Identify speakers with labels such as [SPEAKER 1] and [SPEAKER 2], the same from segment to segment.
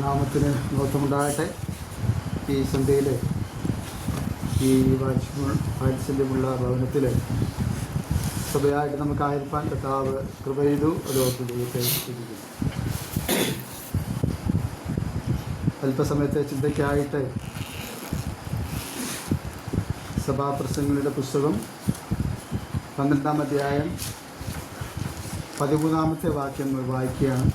[SPEAKER 1] നാമത്തിന് മഹത്വമുണ്ടാകട്ടെ. ഈ സന്ധ്യയിൽ ഈ വാത്സല്യമുള്ള ഭവനത്തിൽ സഭയായിട്ട് നമുക്കായിരിക്കാൻ കർത്താവ് കൃപ ചെയ്തു. അതോർത്ത് ദൈവത്തെ സ്തുതിക്കുന്നു. അല്പസമയത്തെ ചിന്തയ്ക്കായിട്ട് സഭാപ്രസംഗങ്ങളുടെ പുസ്തകം 12-ാം അധ്യായം 13-ാമത്തെ വാക്യം വായിക്കുകയാണ്.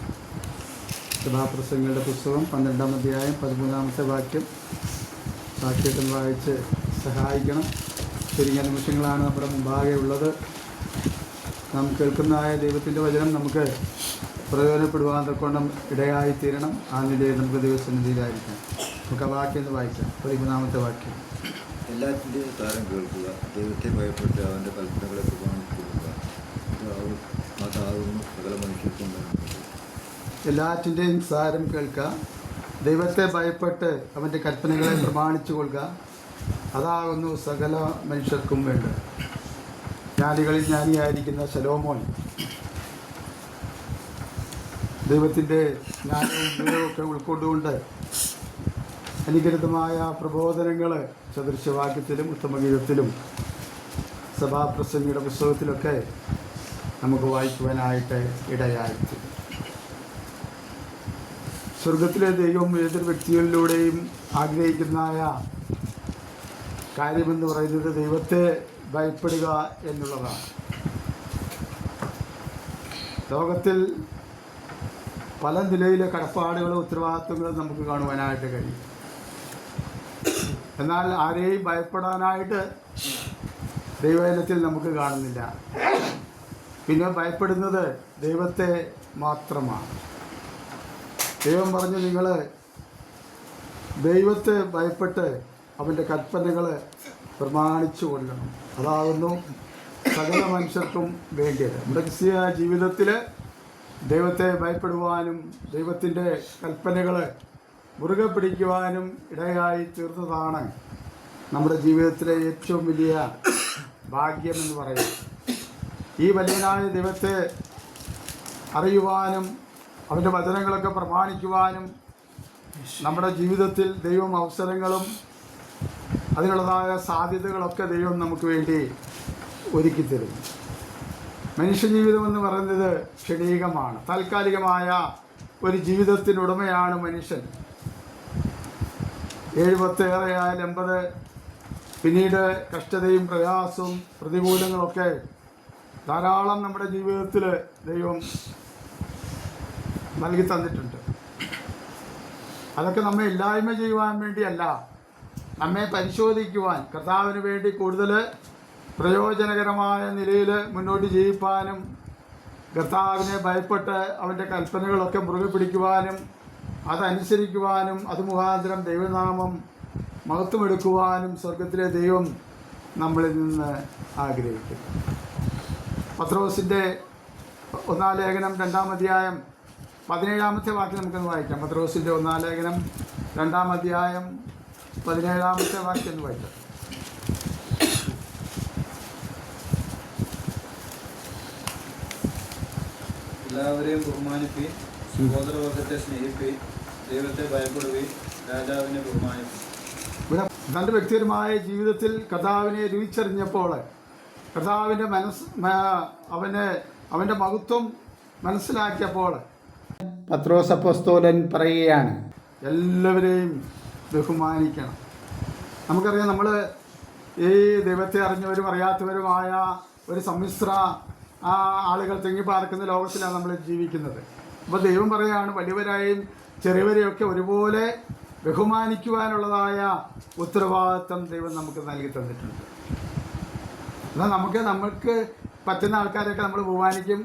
[SPEAKER 1] സഭാപ്രസംഗങ്ങളുടെ പുസ്തകം 12-ാം അധ്യായം 13-ാമത്തെ വാക്യത്തിൽ വായിച്ച് സഹായിക്കണം. ചുരുങ്ങിയ നിമിഷങ്ങളാണ് നമ്മുടെ മുമ്പാകെ ഉള്ളത്. നാം കേൾക്കുന്നതായ ദൈവത്തിൻ്റെ വചനം നമുക്ക് പ്രയോജനപ്പെടുവാൻ തക്കോണം ഇടയായിത്തീരണം. ആ നിലയിൽ നമുക്ക് ദൈവസന്നിധിയിലായിരിക്കാം. നമുക്ക് ആ വാക്യം ഒന്ന് വായിക്കാം. 13-ാമത്തെ വാക്യം.
[SPEAKER 2] എല്ലാറ്റിൻ്റെയും താരം കേൾക്കുക, ദൈവത്തെ ഭയപ്പെട്ട് അവൻ്റെ കൽപ്പനകളെ പ്രമാണിക്കുക, അതാകുന്നു സകല മനുഷ്യർക്കും വേണ്ടത്.
[SPEAKER 1] എല്ലാറ്റിൻ്റെയും സാരം കേൾക്കുക, ദൈവത്തെ ഭയപ്പെട്ട് അവൻ്റെ കൽപ്പനകളെ പ്രമാണിച്ചു കൊള്ളുക, അതാകുന്നു സകല മനുഷ്യർക്കും വേണ്ടത്. ജ്ഞാനികളിൽ ജ്ഞാനിയായിരിക്കുന്ന ശലോമോൻ ദൈവത്തിൻ്റെ ജ്ഞാനവും വിവരമൊക്കെ ഉൾക്കൊണ്ടുകൊണ്ട് അനുഗ്രഹീതമായ പ്രബോധനങ്ങൾ സദൃശവാക്യത്തിലും ഉത്തമഗീതത്തിലും സഭാപ്രസംഗിയുടെ പുസ്തകത്തിലൊക്കെ നമുക്ക് വായിക്കുവാനായിട്ട് ഇടയായിട്ട്. സ്വർഗത്തിലെ ദൈവം ഏതൊരു വ്യക്തികളിലൂടെയും ആഗ്രഹിക്കുന്നതായ കാര്യമെന്ന് പറയുന്നത് ദൈവത്തെ ഭയപ്പെടുക എന്നുള്ളതാണ്. ലോകത്തിൽ പല നിലയിലെ കടപ്പാടുകളും ഉത്തരവാദിത്വങ്ങളും നമുക്ക് കാണുവാനായിട്ട് കഴിയും. എന്നാൽ ആരെയും ഭയപ്പെടാനായിട്ട് ദൈവജനത്തിൽ നമുക്ക് കാണുന്നില്ല. പിന്നെ ഭയപ്പെടുന്നത് ദൈവത്തെ മാത്രമാണ്. ദൈവം പറഞ്ഞു, നിങ്ങൾ ദൈവത്തെ ഭയപ്പെട്ട് അവൻ്റെ കൽപ്പനകൾ പ്രമാണിച്ചു കൊള്ളണം, അതാകുന്നു സകല മനുഷ്യർക്കും വേണ്ടിയത്. നമ്മുടെ ക്രിസ്തീയ ജീവിതത്തിൽ ദൈവത്തെ ഭയപ്പെടുവാനും ദൈവത്തിൻ്റെ കൽപ്പനകൾ മുറുകെ പിടിക്കുവാനും ഇടയായി തീർന്നതാണ് നമ്മുടെ ജീവിതത്തിലെ ഏറ്റവും വലിയ ഭാഗ്യമെന്ന് പറയുന്നത്. ഈ വലിയനായ ദൈവത്തെ അറിയുവാനും അവൻ്റെ വചനങ്ങളൊക്കെ പ്രമാണിക്കുവാനും നമ്മുടെ ജീവിതത്തിൽ ദൈവം അവസരങ്ങളും അതിനുള്ളതായ സാധ്യതകളൊക്കെ ദൈവം നമുക്ക് വേണ്ടി ഒരുക്കിത്തരും. മനുഷ്യജീവിതമെന്ന് പറയുന്നത് ക്ഷണികമാണ്, താൽക്കാലികമായ ഒരു ജീവിതത്തിനുടമയാണ് മനുഷ്യൻ. 70 ഏറെയായാൽ 80, പിന്നീട് കഷ്ടതയും പ്രയാസവും പ്രതികൂലങ്ങളൊക്കെ ധാരാളം നമ്മുടെ ജീവിതത്തിൽ ദൈവം നൽകി തന്നിട്ടുണ്ട്. അതൊക്കെ നമ്മെ ഇല്ലായ്മ ചെയ്യുവാൻ വേണ്ടിയല്ല, നമ്മെ പരിശോധിക്കുവാൻ, കർത്താവിന് വേണ്ടി കൂടുതൽ പ്രയോജനകരമായ നിലയിൽ മുന്നോട്ട് ജീവിപ്പാനും കർത്താവിനെ ഭയപ്പെട്ട് അവൻ്റെ കൽപ്പനകളൊക്കെ മുറുകെ പിടിക്കുവാനും അതനുസരിക്കുവാനും അത് മുഖാന്തരം ദൈവനാമം മഹത്വമെടുക്കുവാനും സ്വർഗത്തിലെ ദൈവം നമ്മളിൽ നിന്ന് ആഗ്രഹിക്കുന്നു. പത്രോസിൻ്റെ 1-ാം ലേഖനം 2-ാം അധ്യായം 17-ാമത്തെ വാക്യം നമുക്കൊന്ന് വായിക്കാം. പത്രോസിൻ്റെ 1-ാം ലേഖനം 2-ാം അധ്യായം 17-ാമത്തെ വാക്യം ഒന്ന് വായിക്കാം.
[SPEAKER 3] എല്ലാവരെയും ബഹുമാനിപ്പി, സഹോദരവർഗത്തെ സ്നേഹിപ്പി, ദൈവത്തെ ഭയപ്പെടുവി, രാജാവിനെ ബഹുമാനിപ്പി.
[SPEAKER 1] ഇവിടെ തൻ്റെ വ്യക്തിപരമായ ജീവിതത്തിൽ കർത്താവിനെ രുചിച്ചറിഞ്ഞപ്പോൾ കർത്താവിൻ്റെ അവൻ്റെ മഹത്വം മനസ്സിലാക്കിയപ്പോൾ പത്രോസ് അപ്പോസ്തലൻ പറയുകയാണ്, എല്ലാവരെയും ബഹുമാനിക്കണം. നമുക്കറിയാം, നമ്മൾ ഈ ദൈവത്തെ അറിഞ്ഞവരും അറിയാത്തവരുമായ ഒരു സമ്മിശ്ര ആളുകൾ തിങ്ങിപ്പാർക്കുന്ന ലോകത്തിലാണ് നമ്മൾ ജീവിക്കുന്നത്. അപ്പോൾ ദൈവം പറയുകയാണ്, വലിയവരായും ചെറിയവരെയൊക്കെ ഒരുപോലെ ബഹുമാനിക്കുവാനുള്ളതായ ഉത്തരവാദിത്വം ദൈവം നമുക്ക് നൽകി തന്നിട്ടുണ്ട്. എന്നാൽ നമുക്ക് പറ്റുന്ന ആൾക്കാരെയൊക്കെ നമ്മൾ ബഹുമാനിക്കും,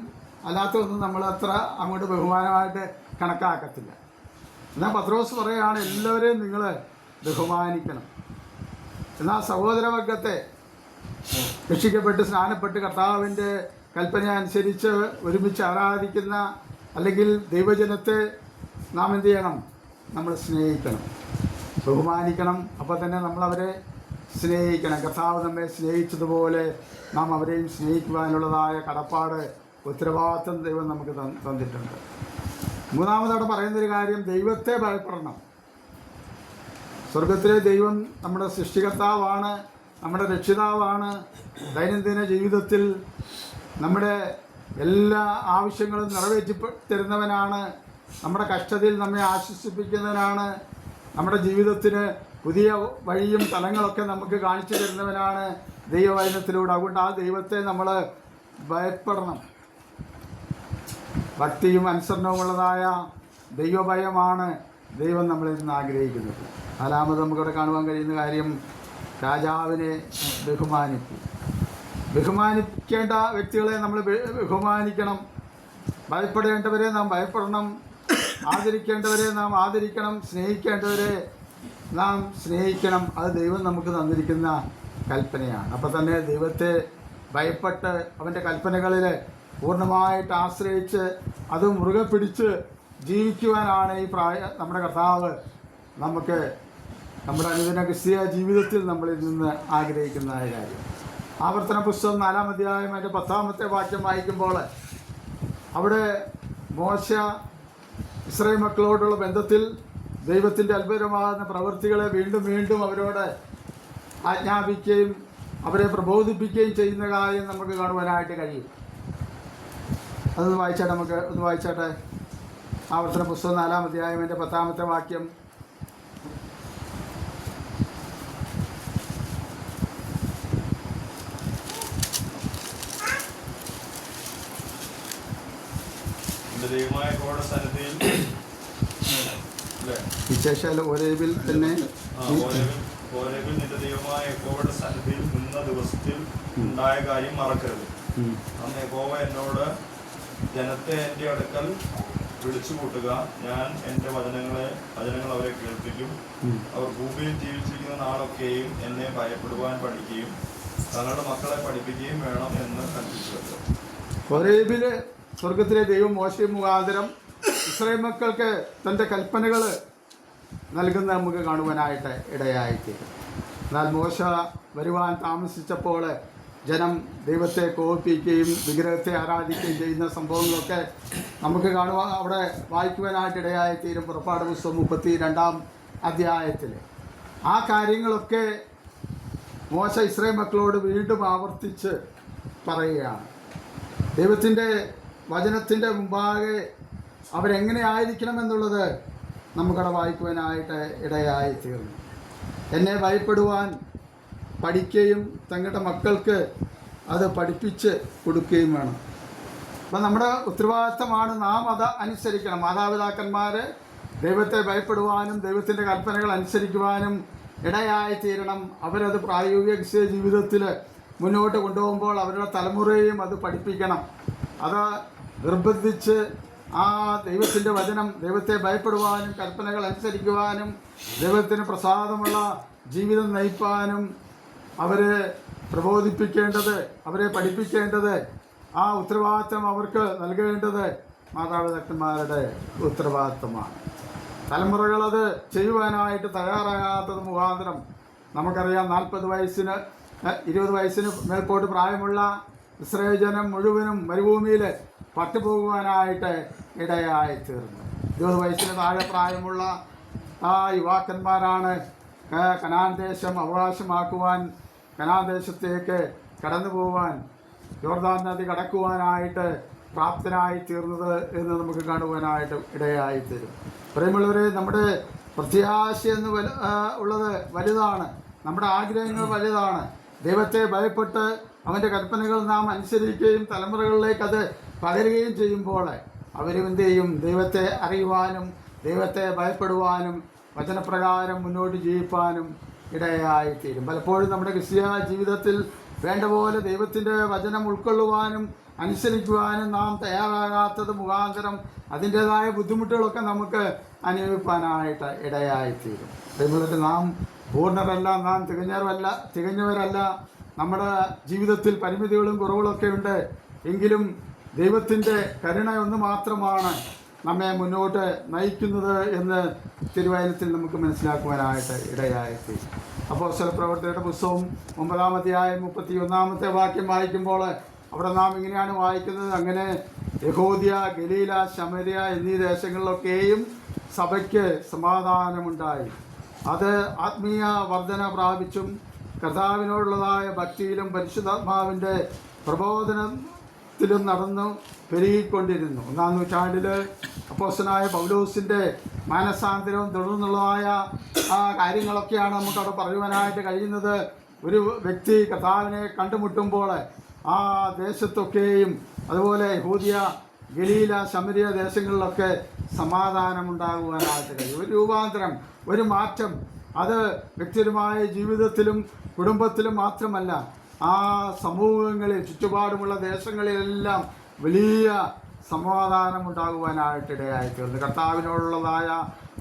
[SPEAKER 1] അല്ലാത്തൊന്നും നമ്മൾ അത്ര അങ്ങോട്ട് ബഹുമാനമായിട്ട് കണക്കാക്കത്തില്ല. എന്നാൽ പത്രോസ് പറയുകയാണ്, എല്ലാവരെയും നിങ്ങൾ ബഹുമാനിക്കണം. എന്നാൽ സഹോദരവർഗത്തെ രക്ഷിക്കപ്പെട്ട് സ്നാനപ്പെട്ട് കർത്താവിൻ്റെ കൽപ്പന അനുസരിച്ച് ഒരുമിച്ച് ആരാധിക്കുന്ന അല്ലെങ്കിൽ ദൈവജനത്തെ നാം എന്ത് ചെയ്യണം? നമ്മൾ സ്നേഹിക്കണം, ബഹുമാനിക്കണം. അപ്പോൾ തന്നെ നമ്മളവരെ സ്നേഹിക്കണം. കർത്താവ് നമ്മെ സ്നേഹിച്ചതുപോലെ നാം അവരെയും സ്നേഹിക്കുവാനുള്ളതായ കടപ്പാട്, ഉത്തരവാദിത്വം ദൈവം നമുക്ക് തന്നിട്ടുണ്ട്. മൂന്നാമതവിടെ പറയുന്നൊരു കാര്യം, ദൈവത്തെ ഭയപ്പെടണം. സ്വർഗത്തിലെ ദൈവം നമ്മുടെ സൃഷ്ടികർത്താവാണ്, നമ്മുടെ രക്ഷിതാവാണ്. ദൈനംദിന ജീവിതത്തിൽ നമ്മുടെ എല്ലാ ആവശ്യങ്ങളും നിറവേറ്റി തരുന്നവനാണ്. നമ്മുടെ കഷ്ടതയിൽ നമ്മെ ആശ്വസിപ്പിക്കുന്നവനാണ്. നമ്മുടെ ജീവിതത്തിന് പുതിയ വഴിയും തലങ്ങളൊക്കെ നമുക്ക് കാണിച്ചു തരുന്നവനാണ് ദൈവവചനത്തിലൂടെ. അതുകൊണ്ട് ആ ദൈവത്തെ നമ്മൾ ഭയപ്പെടണം. ഭക്തിയും അനുസരണവുമുള്ളതായ ദൈവഭയമാണ് ദൈവം നമ്മളിൽ നിന്ന് ആഗ്രഹിക്കുന്നത്. നാലാമത് നമുക്കിവിടെ കാണുവാൻ കഴിയുന്ന കാര്യം, രാജാവിനെ ബഹുമാനിക്കേണ്ട വ്യക്തികളെ നമ്മൾ ബഹുമാനിക്കണം. ഭയപ്പെടേണ്ടവരെ നാം ഭയപ്പെടണം. ആദരിക്കേണ്ടവരെ നാം ആദരിക്കണം. സ്നേഹിക്കേണ്ടവരെ നാം സ്നേഹിക്കണം. അത് ദൈവം നമുക്ക് തന്നിരിക്കുന്ന കൽപ്പനയാണ്. അപ്പോൾ തന്നെ ദൈവത്തെ ഭയപ്പെട്ട് അവൻ്റെ കൽപ്പനകളിൽ പൂർണ്ണമായിട്ട് ആശ്രയിച്ച് അത് മുറുകെ പിടിച്ച് ജീവിക്കുവാനാണ് നമ്മുടെ കർത്താവ് നമുക്ക് നമ്മുടെ അനുദിന ക്രിസ്തീയ ജീവിതത്തിൽ നമ്മളിൽ നിന്ന് ആഗ്രഹിക്കുന്നതായ കാര്യം. ആവർത്തന പുസ്തകം 4-ാം അധ്യായം അതിൻ്റെ 10-ാമത്തെ വാക്യം വായിക്കുമ്പോൾ അവിടെ മോശ ഇസ്രായേൽ മക്കളോടുള്ള ബന്ധത്തിൽ ദൈവത്തിൻ്റെ അത്ഭുതമാകുന്ന പ്രവൃത്തികളെ വീണ്ടും വീണ്ടും അവരോട് ആജ്ഞാപിക്കുകയും അവരെ പ്രബോധിപ്പിക്കുകയും ചെയ്യുന്ന കാര്യം നമുക്ക് കാണുവാനായിട്ട് കഴിയും. അതൊന്ന് വായിച്ചാട്ടെ, നമുക്ക് ഒന്ന് വായിച്ചാട്ടെ. ആവർത്തന പുസ്തകം 4-ാം അധ്യായം അതിൻ്റെ 10-ാമത്തെ വാക്യം. വിശേഷാൽ ഓരേബിൽ തന്നെ
[SPEAKER 4] നിന്റെ ദൈവമായ യഹോവയുടെ സന്നിധിയിൽ നിന്ന ദിവസത്തിൽ ഉണ്ടായ കാര്യം മറക്കരുത്. അന്ന് യഹോവ എന്നോട്, ജനത്തെ എൻ്റെ അടുക്കൽ വിളിച്ചു കൂട്ടുക, ഞാൻ എൻ്റെ വചനങ്ങൾ അവരെ കേൾപ്പിക്കും. അവർ ഭൂമിയിൽ ജീവിച്ചിരിക്കുന്ന നാളൊക്കെയും എന്നെ ഭയപ്പെടുവാൻ പഠിക്കുകയും തങ്ങളുടെ മക്കളെ പഠിപ്പിക്കുകയും വേണം എന്ന് കൽപ്പിച്ചു.
[SPEAKER 1] ഹോരേബില് സ്വർഗത്തിലെ ദൈവം മോശെ മുഖാന്തരം ഇസ്രായേൽ മക്കൾക്ക് തൻ്റെ കൽപ്പനകൾ നൽകുന്ന നമുക്ക് കാണുവാനായിട്ട് ഇടയായിത്തീരും. എന്നാൽ മോശ വരുവാൻ താമസിച്ചപ്പോൾ ജനം ദൈവത്തെ കോപിപ്പിക്കുകയും വിഗ്രഹത്തെ ആരാധിക്കുകയും ചെയ്യുന്ന സംഭവങ്ങളൊക്കെ നമുക്ക് അവിടെ വായിക്കുവാനായിട്ട് ഇടയായിത്തീരും. പുറപ്പാട് പുസ്തകം 32-ാം അധ്യായത്തിൽ ആ കാര്യങ്ങളൊക്കെ മോശ ഇസ്രായേൽ മക്കളോട് വീണ്ടും ആവർത്തിച്ച് പറയുകയാണ്. ദൈവത്തിൻ്റെ വചനത്തിൻ്റെ മുമ്പാകെ അവരെങ്ങനെ ആയിരിക്കണമെന്നുള്ളത് നമുക്കവിടെ വായിക്കുവാനായിട്ട് ഇടയായിത്തീർന്നു. എന്നെ ഭയപ്പെടുവാൻ പഠിക്കുകയും തങ്ങളുടെ മക്കൾക്ക് അത് പഠിപ്പിച്ച് കൊടുക്കുകയും വേണം. അപ്പം നമ്മുടെ ഉത്തരവാദിത്തമാണ് നാം അത് അനുസരിക്കണം. മാതാപിതാക്കന്മാർ ദൈവത്തെ ഭയപ്പെടുവാനും ദൈവത്തിൻ്റെ കൽപ്പനകൾ അനുസരിക്കുവാനും ഇടയായിത്തീരണം. അവരത് പ്രായോഗിക ജീവിതത്തിൽ മുന്നോട്ട് കൊണ്ടുപോകുമ്പോൾ അവരുടെ തലമുറയെയും അത് പഠിപ്പിക്കണം. അത് നിർബന്ധിച്ച് ആ ദൈവത്തിൻ്റെ വചനം, ദൈവത്തെ ഭയപ്പെടുവാനും കൽപ്പനകൾ അനുസരിക്കുവാനും ദൈവത്തിന് പ്രസാദമുള്ള ജീവിതം നയിപ്പാനും അവരെ പ്രബോധിപ്പിക്കേണ്ടത്, അവരെ പഠിപ്പിക്കേണ്ടത്, ആ ഉത്തരവാദിത്വം അവർക്ക് നൽകേണ്ടത് മാതാപിതാക്കന്മാരുടെ ഉത്തരവാദിത്വമാണ്. തലമുറകളത് ചെയ്യുവാനായിട്ട് തയ്യാറാകാത്തത് മുഖാന്തരം നമുക്കറിയാം 20 വയസ്സിന് മേൽപോട്ട് പ്രായമുള്ള ഇസ്രായേൽ ജനം മുഴുവനും മരുഭൂമിയിൽ പട്ടുപോകുവാനായിട്ട് ഇടയായിത്തീർന്നു. 20 വയസ്സിന് താഴെ പ്രായമുള്ള ആ യുവാക്കന്മാരാണ് കനാൻ ദേശം അവകാശമാക്കുവാൻ, കനാൻ ദേശത്തേക്ക് കടന്നു പോകാൻ, യോർദാൻ നദി കടക്കുവാനായിട്ട് പ്രാപ്തനായി തീർന്നത് എന്ന് നമുക്ക് കാണുവാനായിട്ട് ഇടയായിത്തീരും. പ്രിയമുള്ളവരെ, നമ്മുടെ പ്രത്യാശ എന്ന് ഉള്ളത് വലുതാണ്. നമ്മുടെ ആഗ്രഹങ്ങൾ വലുതാണ്. ദൈവത്തെ ഭയപ്പെട്ട് അവൻ്റെ കൽപ്പനകൾ നാം അനുസരിക്കുകയും തലമുറകളിലേക്ക് അത് പകരുകയും ചെയ്യുമ്പോൾ അവരും എന്ത് ചെയ്യും? ദൈവത്തെ അറിയുവാനും ദൈവത്തെ ഭയപ്പെടുവാനും വചനപ്രകാരം മുന്നോട്ട് ജീവിപ്പാനും ഇടയായിത്തീരും. പലപ്പോഴും നമ്മുടെ ക്രിസ്തീയ ജീവിതത്തിൽ വേണ്ട പോലെ ദൈവത്തിൻ്റെ വചനം ഉൾക്കൊള്ളുവാനും അനുസരിക്കുവാനും നാം തയ്യാറാകാത്തത് മുഖാന്തരം അതിൻ്റേതായ ബുദ്ധിമുട്ടുകളൊക്കെ നമുക്ക് അനുഭവിപ്പാനായിട്ട് ഇടയായിത്തീരും. അതുപോലെ നാം പൂർണ്ണരല്ല, നാം തികഞ്ഞവരല്ല. നമ്മുടെ ജീവിതത്തിൽ പരിമിതികളും കുറവുകളൊക്കെ ഉണ്ട്. എങ്കിലും ദൈവത്തിൻ്റെ കരുണ ഒന്ന് മാത്രമാണ് നമ്മെ മുന്നോട്ട് നയിക്കുന്നത് എന്ന് തിരുവചനത്തിൽ നമുക്ക് മനസ്സിലാക്കുവാനായിട്ട് ഇടയായിത്തീരും. അപ്പോസ്തലപ്രവർത്തികളുടെ പുസ്തകം 9-ാം അധ്യായം 31-ാമത്തെ വാക്യം വായിക്കുമ്പോൾ അവിടെ നാം ഇങ്ങനെയാണ് വായിക്കുന്നത്: അങ്ങനെ യഹൂദ്യ, ഗലീല, ശമര്യ എന്നീ ദേശങ്ങളിലൊക്കെയും സഭയ്ക്ക് സമാധാനമുണ്ടായി. അത് ആത്മീയ വർധന പ്രാപിച്ചും കർത്താവിനോടുള്ളതായ ഭക്തിയിലും പരിശുദ്ധാത്മാവിൻ്റെ പ്രബോധനത്തിലും നടന്നു പെരുകിക്കൊണ്ടിരുന്നു. 1-ാം നൂറ്റാണ്ടിൽ അപ്പോസ്തലനായ പൗലോസിൻ്റെ മാനസാന്തരവും തുടർന്നുള്ളതായ കാര്യങ്ങളൊക്കെയാണ് നമുക്കവിടെ പറയുവാനായിട്ട് കഴിയുന്നത്. ഒരു വ്യക്തി കർത്താവിനെ കണ്ടുമുട്ടുമ്പോൾ ആ ദേശത്തൊക്കെയും അതുപോലെ യഹൂദ്യ, ഗലീല, ശമര്യ ദേശങ്ങളിലൊക്കെ സമാധാനമുണ്ടാകുവാനായിട്ട് കഴിയും. ഒരു രൂപാന്തരം, ഒരു മാറ്റം, അത് വ്യക്തിപരമായ ജീവിതത്തിലും കുടുംബത്തിലും മാത്രമല്ല, ആ സമൂഹങ്ങളിൽ ചുറ്റുപാടുമുള്ള ദേശങ്ങളിലെല്ലാം വലിയ സമാധാനമുണ്ടാകുവാനായിട്ട് ഇടയായിത്തീർന്നു. കർത്താവിനോടുള്ളതായ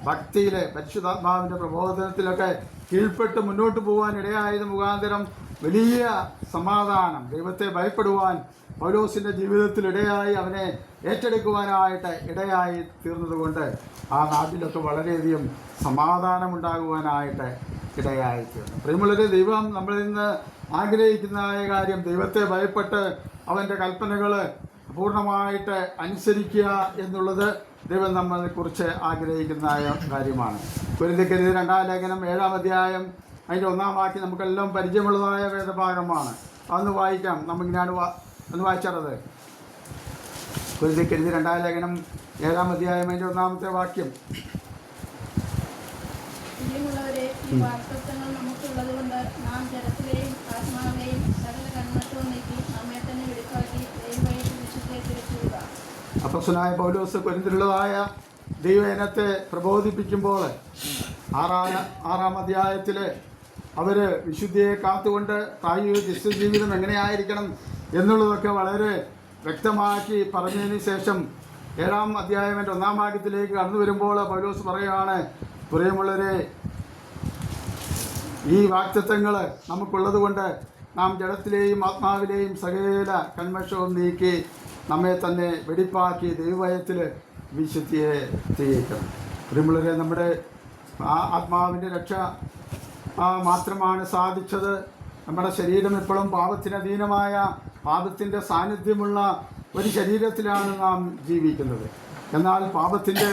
[SPEAKER 1] ഭക്തിയിലെ പരിശുദ്ധാത്മാവിൻ്റെ പ്രബോധനത്തിലൊക്കെ കീഴ്പ്പെട്ട് മുന്നോട്ട് പോകാൻ ഇടയായത് മുഖാന്തരം വലിയ സമാധാനം, ദൈവത്തെ ഭയപ്പെടുവാൻ പൗലോസിൻ്റെ ജീവിതത്തിൽ ഇടയായി, അവനെ ഏറ്റെടുക്കുവാനായിട്ട് ഇടയായി തീർന്നതുകൊണ്ട് ആ നാട്ടിലൊക്കെ വളരെയധികം സമാധാനമുണ്ടാകുവാനായിട്ട് ഇടയായി തീർന്നു. പ്രിയമുള്ളവരെ, ദൈവം നമ്മളിൽ നിന്ന് ആഗ്രഹിക്കുന്നതായ കാര്യം ദൈവത്തെ ഭയപ്പെട്ട് അവൻ്റെ കൽപ്പനകൾ പൂർണ്ണമായിട്ട് അനുസരിക്കുക എന്നുള്ളത് ദൈവം നമ്മളെക്കുറിച്ച് ആഗ്രഹിക്കുന്ന കാര്യമാണ്. കൊരിന്ത്യർക്കെഴുതിയ 2-ാം ലേഖനം 7-ാം അധ്യായം അതിൻ്റെ 1-ാം വാക്യം നമുക്കെല്ലാം പരിചയമുള്ളതായ വേദഭാഗമാണ്. അതൊന്ന് വായിക്കാം. നമുക്കിനാണ് ഒന്ന് വായിച്ചത്. കൊരിന്ത്യർക്കെഴുതിയ 2-ാം ലേഖനം 7-ാം അധ്യായം അതിൻ്റെ 1-ാമത്തെ വാക്യം.
[SPEAKER 5] ഈ വാഗ്ദത്തങ്ങൾ നമുക്കുള്ളതുകൊണ്ട് നാം ജഡത്തിലെയും ആത്മാവിലെയും സകല കന്മഷവും നീക്കി നമ്മെ തന്നെ വെടിപ്പാക്കി ദൈവവഴിയിൽ വിശുദ്ധിയെ തിരിച്ചുവിടുക.
[SPEAKER 1] അപ്പോസ്തലനായ പൗലോസ് കൊരിന്ത്യരിലുള്ളതായ ദൈവജനത്തെ പ്രബോധിപ്പിക്കുമ്പോൾ 6-ാം അധ്യായത്തിൽ അവർ വിശുദ്ധിയെ കാത്തുകൊണ്ട് പ്രായോഗിക ജീവിതം എങ്ങനെയായിരിക്കണം എന്നുള്ളതൊക്കെ വളരെ വ്യക്തമാക്കി പറഞ്ഞതിന് ശേഷം 7-ാം അധ്യായത്തിൻ്റെ 1-ാം വാക്യത്തിലേക്ക് കടന്നു വരുമ്പോൾ പൗലോസ് പറയുകയാണ്, പ്രിയമുള്ളവരെ, ഈ വാഗ്ദത്തങ്ങൾ നമുക്കുള്ളത് കൊണ്ട് നാം ജഡത്തിലെയും ആത്മാവിലെയും സകല കന്മഷവും നീക്കി നമ്മെ തന്നെ വെടിപ്പാക്കി ദൈവഭയത്തിൽ വിശുദ്ധിയെ തികയ്ക്കണം. പ്രിയമുള്ളവരെ, നമ്മുടെ ആത്മാവിൻ്റെ രക്ഷ മാത്രമാണ് സാധിച്ചത്. നമ്മുടെ ശരീരം എപ്പോഴും പാപത്തിനധീനമായ, പാപത്തിൻ്റെ സാന്നിധ്യമുള്ള ഒരു ശരീരത്തിലാണ് നാം ജീവിക്കുന്നത്. എന്നാൽ പാപത്തിൻ്റെ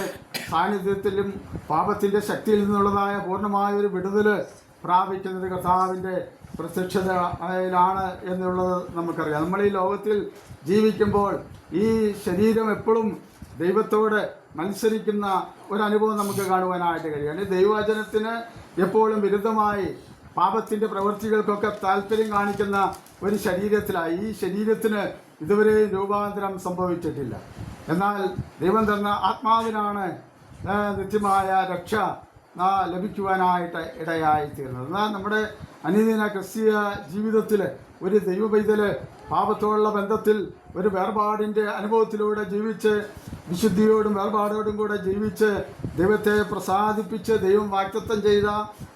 [SPEAKER 1] സാന്നിധ്യത്തിലും പാപത്തിൻ്റെ ശക്തിയിൽ നിന്നുള്ളതായ പൂർണ്ണമായ ഒരു വിടുതൽ പ്രാപിക്കുന്നത് കർത്താവിൻ്റെ പ്രത്യക്ഷതയിലാണ് എന്നുള്ളത് നമുക്കറിയാം. നമ്മൾ ഈ ലോകത്തിൽ ജീവിക്കുമ്പോൾ ഈ ശരീരം എപ്പോഴും ദൈവത്തോട് മത്സരിക്കുന്ന ഒരനുഭവം നമുക്ക് കാണുവാനായിട്ട് കഴിയും. ദൈവവചനത്തിന് എപ്പോഴും വിരുദ്ധമായി പാപത്തിൻ്റെ പ്രവൃത്തികൾക്കൊക്കെ താല്പര്യം കാണിക്കുന്ന ഒരു ശരീരത്തിലായി. ഈ ശരീരത്തിന് ഇതുവരെ രൂപാന്തരം സംഭവിച്ചിട്ടില്ല. എന്നാൽ ദൈവം തന്ന ആത്മാവിനാണ് നിത്യമായ രക്ഷ ലഭിക്കുവാനായിട്ട് ഇടയായിത്തീർന്നത്. എന്നാൽ നമ്മുടെ അനുദിന ക്രിസ്തീയ ജീവിതത്തിൽ ഒരു ദൈവപൈതൽ പാപത്തോടുള്ള ബന്ധത്തിൽ ഒരു വേർപാടിൻ്റെ അനുഭവത്തിലൂടെ ജീവിച്ച്, വിശുദ്ധിയോടും വേർപാടോടും കൂടെ ജീവിച്ച് ദൈവത്തെ പ്രസാദിപ്പിച്ച് ദൈവം വാഗ്ദത്തം ചെയ്ത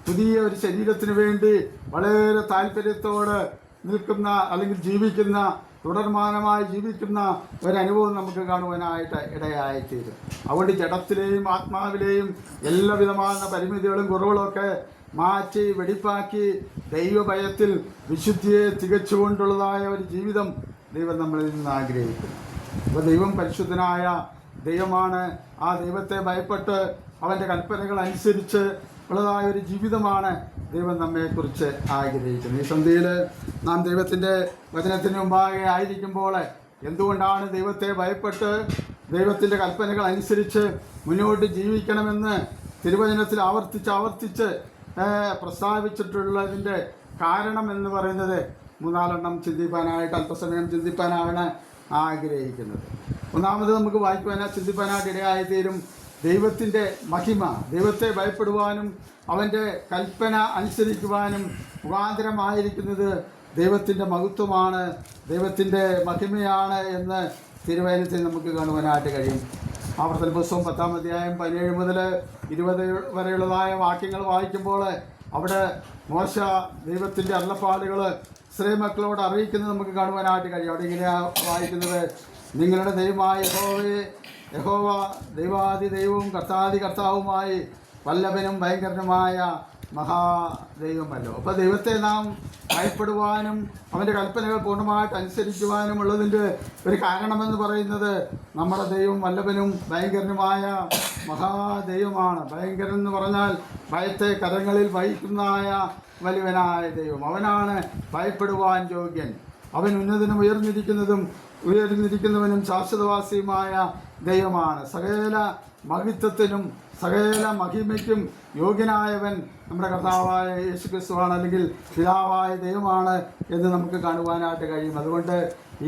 [SPEAKER 1] പുതിയ ഒരു ശരീരത്തിന് വേണ്ടി വളരെ താല്പര്യത്തോടെ നിൽക്കുന്ന അല്ലെങ്കിൽ ജീവിക്കുന്ന, തുടർമാനമായി ജീവിക്കുന്ന ഒരനുഭവം നമുക്ക് കാണുവാനായിട്ട് ഇടയായിത്തീരും. അതുകൊണ്ട് ജഡത്തിലെയും ആത്മാവിലെയും എല്ലാവിധമായ പരിമിതികളും കുറവുകളൊക്കെ മാറ്റി വെടിപ്പാക്കി ദൈവഭയത്തിൽ വിശുദ്ധിയെ തികച്ചുകൊണ്ടുള്ളതായ ഒരു ജീവിതം ദൈവം നമ്മളിൽ നിന്ന് ആഗ്രഹിക്കുന്നു. അപ്പോൾ ദൈവം പരിശുദ്ധനായ ദൈവമാണ്. ആ ദൈവത്തെ ഭയപ്പെട്ട് അവൻ്റെ കൽപ്പനകൾ അനുസരിച്ച് ഉള്ളതായ ഒരു ജീവിതമാണ് ദൈവം നമ്മെക്കുറിച്ച് ആഗ്രഹിക്കുന്നത്. ഈ സന്ധ്യയിൽ നാം ദൈവത്തിൻ്റെ വചനത്തിന് മുമ്പാകെ ആയിരിക്കുമ്പോൾ എന്തുകൊണ്ടാണ് ദൈവത്തെ ഭയപ്പെട്ട് ദൈവത്തിൻ്റെ കൽപ്പനകൾ അനുസരിച്ച് മുന്നോട്ട് ജീവിക്കണമെന്ന് തിരുവചനത്തിൽ ആവർത്തിച്ച് പ്രസ്താവിച്ചിട്ടുള്ളതിൻ്റെ കാരണം എന്ന് പറയുന്നത് 3-4 ചിന്തിപ്പാനായിട്ട് അല്പസമയം ചിന്തിപ്പാനാണ് ആഗ്രഹിക്കുന്നത്. ഒന്നാമത് നമുക്ക് ചിന്തിപ്പാനായിട്ട് ഇടയായിത്തീരും ദൈവത്തിൻ്റെ മഹിമ. ദൈവത്തെ ഭയപ്പെടുവാനും അവൻ്റെ കൽപ്പന അനുസരിക്കുവാനും മുഖാന്തരമായിരിക്കുന്നത് ദൈവത്തിൻ്റെ മഹത്വമാണ്, ദൈവത്തിൻ്റെ മഹിമയാണ് എന്ന് തിരുവചനത്തിൽ നമുക്ക് കാണുവാനായിട്ട് കഴിയും. ആവർത്തന പുസ്തകം 10-ാം അധ്യായം 17 മുതൽ 20 വരെയുള്ളതായ വാക്യങ്ങൾ വായിക്കുമ്പോൾ അവിടെ മോശ ദൈവത്തിൻ്റെ അരുളപ്പാടുകൾ ഇസ്രായേൽ മക്കളോട് അറിയിക്കുന്നത് നമുക്ക് കാണുവാനായിട്ട് കഴിയും. അവിടെ ഇങ്ങനെയാണ് വായിക്കുന്നത്: നിങ്ങളുടെ ദൈവമായ യഹോവ ദൈവാദി ദൈവവും കർത്താവുമായി വല്ലഭനും ഭയങ്കരനുമായ മഹാദൈവമല്ലോ. അപ്പോൾ ദൈവത്തെ നാം ഭയപ്പെടുവാനും അവൻ്റെ കൽപ്പനകൾ പൂർണ്ണമായിട്ട് അനുസരിക്കുവാനുമുള്ളതിൻ്റെ ഒരു കാരണമെന്ന് പറയുന്നത് നമ്മുടെ ദൈവം വല്ലഭനും ഭയങ്കരനുമായ മഹാദൈവമാണ്. ഭയങ്കരൻ എന്ന് പറഞ്ഞാൽ ഭയത്തെ കരങ്ങളിൽ വഹിക്കുന്നതായ വലിയവനായ ദൈവം. അവനാണ് ഭയപ്പെടുവാൻ യോഗ്യൻ. അവൻ ഉന്നതനും ഉയർന്നിരിക്കുന്നവനും ശാശ്വതവാസിയുമായ ദൈവമാണ്. സകല മഹിത്വത്തിനും സകല മഹിമയ്ക്കും യോഗ്യനായവൻ നമ്മുടെ കർത്താവായ യേശുക്രിസ്തുവാണ്, അല്ലെങ്കിൽ പിതാവായ ദൈവമാണ് എന്ന് നമുക്ക് കാണുവാനായിട്ട് കഴിയും. അതുകൊണ്ട്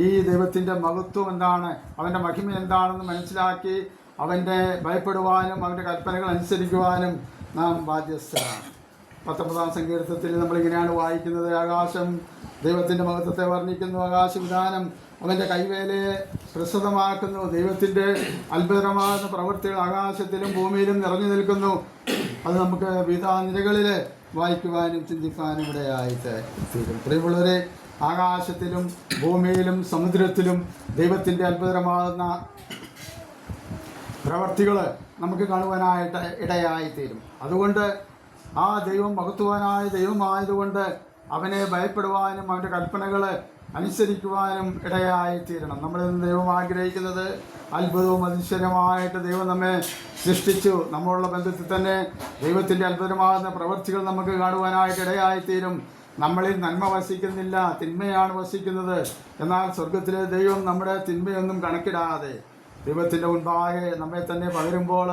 [SPEAKER 1] ഈ ദൈവത്തിൻ്റെ മഹത്വം എന്താണ്, അവൻ്റെ മഹിമ എന്താണെന്ന് മനസ്സിലാക്കി അവൻ്റെ ഭയപ്പെടുവാനും അവൻ്റെ കൽപ്പനകൾ അനുസരിക്കുവാനും നാം ബാധ്യസ്ഥരാണ്. 19-ാം സങ്കീർത്തനത്തിൽ നമ്മളിങ്ങനെയാണ് വായിക്കുന്നത്: ആകാശം ദൈവത്തിൻ്റെ മഹത്വത്തെ വർണ്ണിക്കുന്നു, ആകാശവിധാനം അവൻ്റെ കൈവേലയെ പ്രസിദ്ധമാക്കുന്നു. ദൈവത്തിൻ്റെ അത്ഭുതമാകുന്ന പ്രവൃത്തികൾ ആകാശത്തിലും ഭൂമിയിലും നിറഞ്ഞു നിൽക്കുന്നു. അത് നമുക്ക് വിവിധ നിരകളിൽ വായിക്കുവാനും ചിന്തിക്കാനും ഇടയായിട്ട് തീരും. പ്രിയമുള്ളവരെ, ആകാശത്തിലും ഭൂമിയിലും സമുദ്രത്തിലും ദൈവത്തിൻ്റെ അത്ഭുതമാകുന്ന പ്രവർത്തികൾ നമുക്ക് കാണുവാനായിട്ട് ഇടയായിത്തീരും. അതുകൊണ്ട് ആ ദൈവം മഹത്വവാനായ ദൈവമായതുകൊണ്ട് അവനെ ഭയപ്പെടുവാനും അവൻ്റെ കൽപ്പനകൾ അനുസരിക്കുവാനും ഇടയായിത്തീരണം. നമ്മളിൽ നിന്ന് ദൈവം ആഗ്രഹിക്കുന്നത് അത്ഭുതവും അതിശയമായിട്ട് ദൈവം നമ്മെ സൃഷ്ടിച്ചു. നമ്മളുള്ള ബന്ധത്തിൽ തന്നെ ദൈവത്തിൻ്റെ അത്ഭുതമാകുന്ന പ്രവൃത്തികൾ നമുക്ക് കാണുവാനായിട്ട് ഇടയായിത്തീരും. നമ്മളിൽ നന്മ വസിക്കുന്നില്ല, തിന്മയാണ് വസിക്കുന്നത്. എന്നാൽ സ്വർഗത്തിലെ ദൈവം നമ്മുടെ തിന്മയൊന്നും കണക്കിടാതെ ദൈവത്തിൻ്റെ മുൻപാകെ നമ്മെ തന്നെ പകരുമ്പോൾ,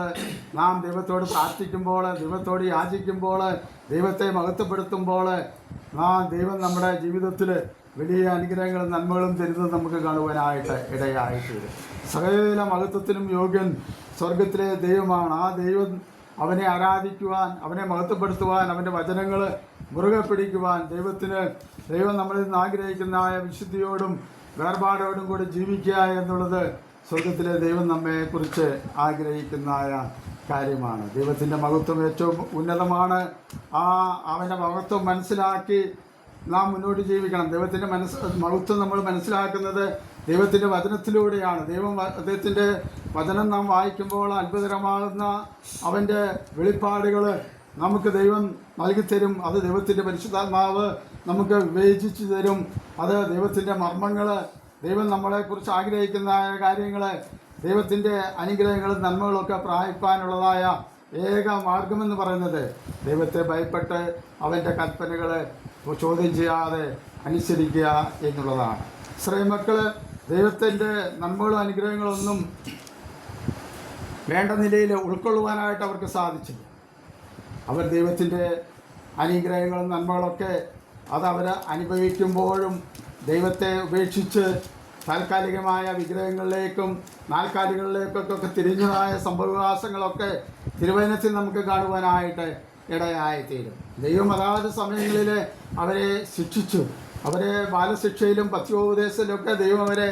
[SPEAKER 1] നാം ദൈവത്തോട് പ്രാർത്ഥിക്കുമ്പോൾ, ദൈവത്തോട് യാചിക്കുമ്പോൾ, ദൈവത്തെ മഹത്വപ്പെടുത്തുമ്പോൾ ദൈവം നമ്മുടെ ജീവിതത്തിൽ വലിയ അനുഗ്രഹങ്ങളും നന്മകളും തരുന്നത് നമുക്ക് കാണുവാനായിട്ട് ഇടയായിത്തീരും. സകല മഹത്വത്തിനും യോഗ്യൻ സ്വർഗത്തിലെ ദൈവമാണ്. ആ ദൈവം അവനെ ആരാധിക്കുവാൻ, അവനെ മഹത്വപ്പെടുത്തുവാൻ, അവൻ്റെ വചനങ്ങൾ മുറുകെ പിടിക്കുവാൻ ദൈവം നമ്മളിൽ നിന്ന് ആഗ്രഹിക്കുന്ന വിശുദ്ധിയോടും വേർപാടോടും കൂടി ജീവിക്കുക എന്നുള്ളത് സ്വർഗത്തിലെ ദൈവം നമ്മെക്കുറിച്ച് ആഗ്രഹിക്കുന്ന കാര്യമാണ്. ദൈവത്തിൻ്റെ മഹത്വം ഏറ്റവും ഉന്നതമാണ്. അവൻ്റെ മഹത്വം മനസ്സിലാക്കി നാം മുന്നോട്ട് ജീവിക്കണം. ദൈവത്തിൻ്റെ മഹത്വം നമ്മൾ മനസ്സിലാക്കുന്നത് ദൈവത്തിൻ്റെ വചനത്തിലൂടെയാണ്. അദ്ദേഹത്തിൻ്റെ വചനം നാം വായിക്കുമ്പോൾ അത്ഭുതകരമാകുന്ന അവൻ്റെ വെളിപ്പാടുകൾ നമുക്ക് ദൈവം നൽകിത്തരും. അത് ദൈവത്തിൻ്റെ പരിശുദ്ധാത്മാവ് നമുക്ക് വിവേചിച്ചു തരും. അത് ദൈവത്തിൻ്റെ മർമ്മങ്ങൾ, ദൈവം നമ്മളെക്കുറിച്ച് ആഗ്രഹിക്കുന്ന കാര്യങ്ങൾ, ദൈവത്തിൻ്റെ അനുഗ്രഹങ്ങളും നന്മകളൊക്കെ പ്രാപിക്കാനുള്ളതായ ഏക മാർഗമെന്ന് പറയുന്നത് ദൈവത്തെ ഭയപ്പെട്ട് അവൻ്റെ കൽപ്പനകൾ ചോദ്യം ചെയ്യാതെ അനുസരിക്കുക എന്നുള്ളതാണ്. ഇസ്രായേൽ ദൈവത്തിൻ്റെ നന്മകളും അനുഗ്രഹങ്ങളൊന്നും വേണ്ട നിലയിൽ ഉൾക്കൊള്ളുവാനായിട്ട് അവർക്ക് സാധിച്ചില്ല. അവർ ദൈവത്തിൻ്റെ അനുഗ്രഹങ്ങളും നന്മകളൊക്കെ അതവർ അനുഭവിക്കുമ്പോഴും ദൈവത്തെ ഉപേക്ഷിച്ച് താൽക്കാലികമായ വിഗ്രഹങ്ങളിലേക്കും നാൽക്കാലികളിലേക്കൊക്കെ തിരിഞ്ഞതായ സംഭവവികാസങ്ങളൊക്കെ തിരുവചനത്തിൽ നമുക്ക് കാണുവാനായിട്ട് ഇടയായിത്തീരും. ദൈവം അതാത് സമയങ്ങളിൽ അവരെ ശിക്ഷിച്ചു. അവരെ ബാലശിക്ഷയിലും പത്യോപദേശത്തിലൊക്കെ ദൈവം അവരെ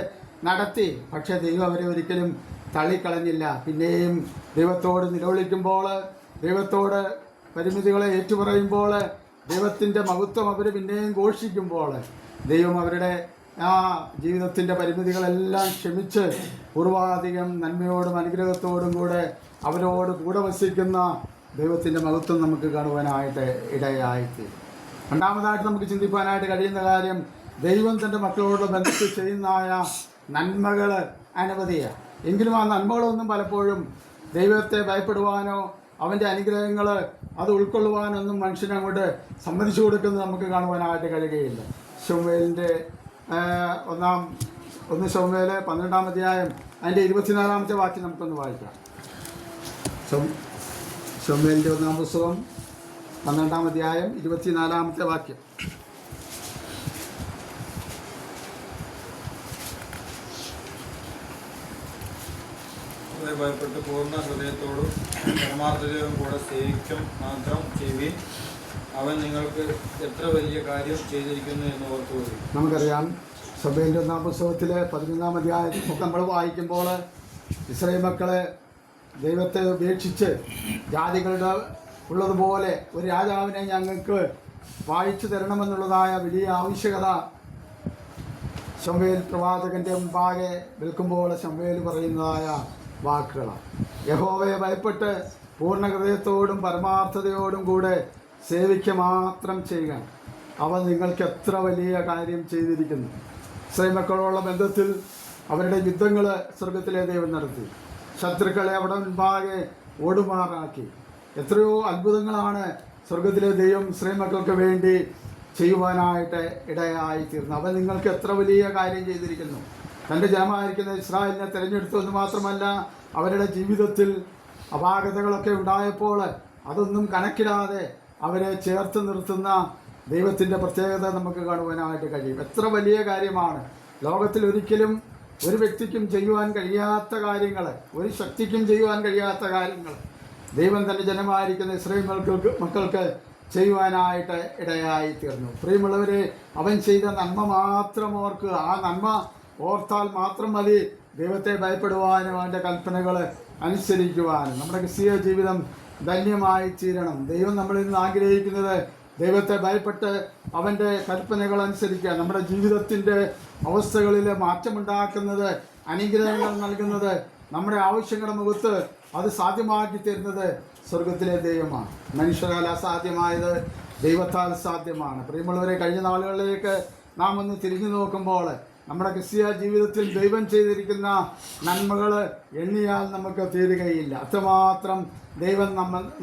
[SPEAKER 1] നടത്തി. പക്ഷേ ദൈവം അവരെ ഒരിക്കലും തള്ളിക്കളഞ്ഞില്ല. പിന്നെയും ദൈവത്തോട് നിലവിളിക്കുമ്പോൾ, ദൈവത്തോട് പരിമിതികളെ ഏറ്റുപറയുമ്പോൾ, ദൈവത്തിൻ്റെ മഹത്വം അവർ പിന്നെയും ഘോഷിക്കുമ്പോൾ ദൈവം അവരുടെ ജീവിതത്തിൻ്റെ പരിമിതികളെല്ലാം ക്ഷമിച്ച് പൂർവാധികം നന്മയോടും അനുഗ്രഹത്തോടും കൂടെ അവരോട് കൂടെ വസിക്കുന്ന ദൈവത്തിൻ്റെ മഹത്വം നമുക്ക് കാണുവാനായിട്ട് ഇടയായിത്തീരും. രണ്ടാമതായിട്ട് നമുക്ക് ചിന്തിക്കാനായിട്ട് കഴിയുന്ന കാര്യം, ദൈവം തൻ്റെ മക്കളോടുള്ള ബന്ധത്തിൽ ചെയ്യുന്നതായ നന്മകൾ അനവധിയാണ്. എങ്കിലും ആ നന്മകളൊന്നും പലപ്പോഴും ദൈവത്തെ ഭയപ്പെടുവാനോ അവൻ്റെ അനുഗ്രഹങ്ങൾ അത് ഉൾക്കൊള്ളുവാനൊന്നും മനുഷ്യനങ്ങോട്ട് സമ്മതിച്ചു കൊടുക്കുന്നത് നമുക്ക് കാണുവാനായിട്ട് കഴിയുകയില്ല. ശമൂവേലിൻ്റെ 1 ശമൂവേൽ 12-ാം അധ്യായം അതിൻ്റെ 24-ാമത്തെ വാക്യം നമുക്കൊന്ന് വായിക്കാം. ശമൂവേലിൻ്റെ 1-ാം പുസ്തകം 12-ാം അധ്യായം 24-ാമത്തെ വാക്യം.
[SPEAKER 3] ഭയപ്പെട്ട് പൂർണ്ണ ഹൃദയത്തോടും പരമാർത്ഥതയോടും കൂടെ സേവിക്കും മാത്രം ചെയ്യുവിൻ. അവൻ നിങ്ങൾക്ക് എത്ര വലിയ കാര്യം ചെയ്തിരിക്കുന്നു എന്ന് ഓർത്തുകൊള്ളു.
[SPEAKER 1] നമുക്കറിയാം, ശമൂവേലിൻ്റെ 1-ാം പുസ്തകത്തിൽ 11-ാം അധ്യായം നമ്മൾ വായിക്കുമ്പോൾ ഇസ്രായേൽ മക്കളെ ദൈവത്തെ ഉപേക്ഷിച്ച് ജാതികളുടെ ഉള്ളതുപോലെ ഒരു രാജാവിനെ ഞങ്ങൾക്ക് വായിച്ചു തരണമെന്നുള്ളതായ വലിയ ആവശ്യകത ശമൂവേൽ പ്രവാചകൻ്റെ മുമ്പാകെ നിൽക്കുമ്പോൾ ശമൂവേൽ പറയുന്നതായ വാക്കുകളാണ്. യഹോവയെ ഭയപ്പെട്ട് പൂർണ്ണ ഹൃദയത്തോടും പരമാർത്ഥതയോടും കൂടെ സേവിക്കുക മാത്രം ചെയ്യുക. അവൻ നിങ്ങൾക്ക് എത്ര വലിയ കാര്യം ചെയ്തിരിക്കുന്നു. ഇസ്രായേൽ ബന്ധത്തിൽ അവരുടെ യുദ്ധങ്ങൾ സ്വർഗത്തിലെ ദൈവം നടത്തി. ശത്രുക്കളെ അവിടെ മുൻപാകെ ഓടുമാറാക്കി. എത്രയോ അത്ഭുതങ്ങളാണ് സ്വർഗത്തിലെ ദൈവം ഇസ്രായേൽ മക്കൾക്ക് വേണ്ടി ചെയ്യുവാനായിട്ട് ഇടയായി തീർന്നു. അവൻ നിങ്ങൾക്ക് എത്ര വലിയ കാര്യം ചെയ്തിരിക്കുന്നു. തൻ്റെ ജനമായിരിക്കുന്ന ഇസ്രായേലിനെ തിരഞ്ഞെടുത്തു എന്ന് മാത്രമല്ല, അവരുടെ ജീവിതത്തിൽ അപാകതകളൊക്കെ ഉണ്ടായപ്പോൾ അതൊന്നും കണക്കിടാതെ അവരെ ചേർത്ത് നിർത്തുന്ന ദൈവത്തിൻ്റെ പ്രത്യേകത നമുക്ക് കാണുവാനായിട്ട് കഴിയും. എത്ര വലിയ കാര്യമാണ്. ലോകത്തിൽ ഒരിക്കലും ഒരു വ്യക്തിക്കും ചെയ്യുവാൻ കഴിയാത്ത കാര്യങ്ങൾ, ഒരു ശക്തിക്കും ചെയ്യുവാൻ കഴിയാത്ത കാര്യങ്ങൾ ദൈവം തൻ്റെ ജനമായിരിക്കുന്ന ഇസ്രായേൽ മക്കൾക്ക് ചെയ്യുവാനായിട്ട് ഇടയായി തീർന്നു. പ്രിയമുള്ളവരെ, അവൻ ചെയ്ത നന്മ മാത്രം ഓർക്കുക. ആ നന്മ ഓർത്താൽ മാത്രം മതി ദൈവത്തെ ഭയപ്പെടുവാനും അവൻ്റെ കൽപ്പനകൾ അനുസരിക്കുവാനും. നമ്മുടെ ക്രിസ്തീയ ജീവിതം ധന്യമായി തീരണം. ദൈവം നമ്മളിൽ നിന്ന് ആഗ്രഹിക്കുന്നത് ദൈവത്തെ ഭയപ്പെട്ട് അവൻ്റെ കൽപ്പനകൾ അനുസരിക്കുക. നമ്മുടെ ജീവിതത്തിൻ്റെ അവസ്ഥകളിൽ മാറ്റമുണ്ടാക്കുന്നത്, അനുഗ്രഹങ്ങൾ നൽകുന്നത്, നമ്മുടെ ആവശ്യങ്ങളുടെ മുഖത്ത് അത് സാധ്യമാക്കി തരുന്നത് സ്വർഗത്തിലെ ദൈവമാണ്. മനുഷ്യരാൽ അസാധ്യമായത് ദൈവത്താൽ സാധ്യമാണ്. പ്രിയമുള്ളവരെ, കഴിഞ്ഞ നാളുകളിലേക്ക് നാം ഒന്ന് തിരിഞ്ഞു നോക്കുമ്പോൾ നമ്മുടെ ക്രിസ്തീയ ജീവിതത്തിൽ ദൈവം ചെയ്തിരിക്കുന്ന നന്മകൾ എണ്ണിയാൽ നമുക്ക് തീരുകയില്ല. അത്രമാത്രം ദൈവം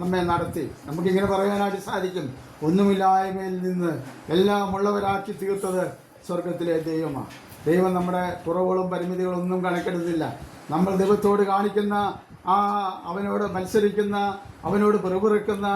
[SPEAKER 1] നമ്മെ നടത്തി. നമുക്കിങ്ങനെ പറയാനായിട്ട് സാധിക്കും, ഒന്നുമില്ലായ്മയിൽ നിന്ന് എല്ലാം ഉള്ളവരാക്കി തീർത്തത് സ്വർഗത്തിലെ ദൈവമാണ്. ദൈവം നമ്മുടെ കുറവുകളും പരിമിതികളൊന്നും കണക്കെടുത്തില്ല. നമ്മൾ ദൈവത്തോട് കാണിക്കുന്ന അവനോട് മത്സരിക്കുന്ന, അവനോട് പിറുപിറുക്കുന്ന,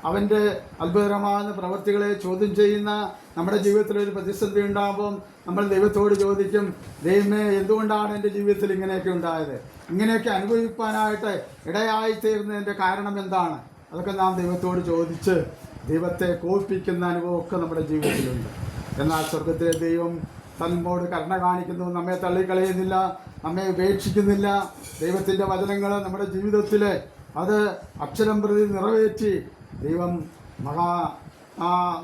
[SPEAKER 1] അവൻ്റെ അത്ഭുതകരമായ പ്രവൃത്തികളെ ചോദ്യം ചെയ്യുന്ന നമ്മുടെ ജീവിതത്തിൽ ഒരു പ്രതിസന്ധി ഉണ്ടാകുമ്പം നമ്മൾ ദൈവത്തോട് ചോദിക്കും, ദൈവമേ, എന്തുകൊണ്ടാണ് എൻ്റെ ജീവിതത്തിൽ ഇങ്ങനെയൊക്കെ ഉണ്ടായത്? ഇങ്ങനെയൊക്കെ അനുഭവിക്കാനായിട്ട് ഇടയായിത്തീരുന്നതിൻ്റെ കാരണം എന്താണ്? അതൊക്കെ നാം ദൈവത്തോട് ചോദിച്ച് ദൈവത്തെ കോപിപ്പിക്കുന്ന അനുഭവമൊക്കെ നമ്മുടെ ജീവിതത്തിലുണ്ട്. എന്നാൽ സ്വർഗത്തിലെ ദൈവം നമ്മോട് കരുണ കാണിക്കുന്നു, നമ്മെ തള്ളിക്കളയുന്നില്ല, നമ്മെ ഉപേക്ഷിക്കുന്നില്ല. ദൈവത്തിൻ്റെ വചനങ്ങൾ നമ്മുടെ ജീവിതത്തിൽ അത് അക്ഷരം പ്രതി നിറവേറ്റി ദൈവം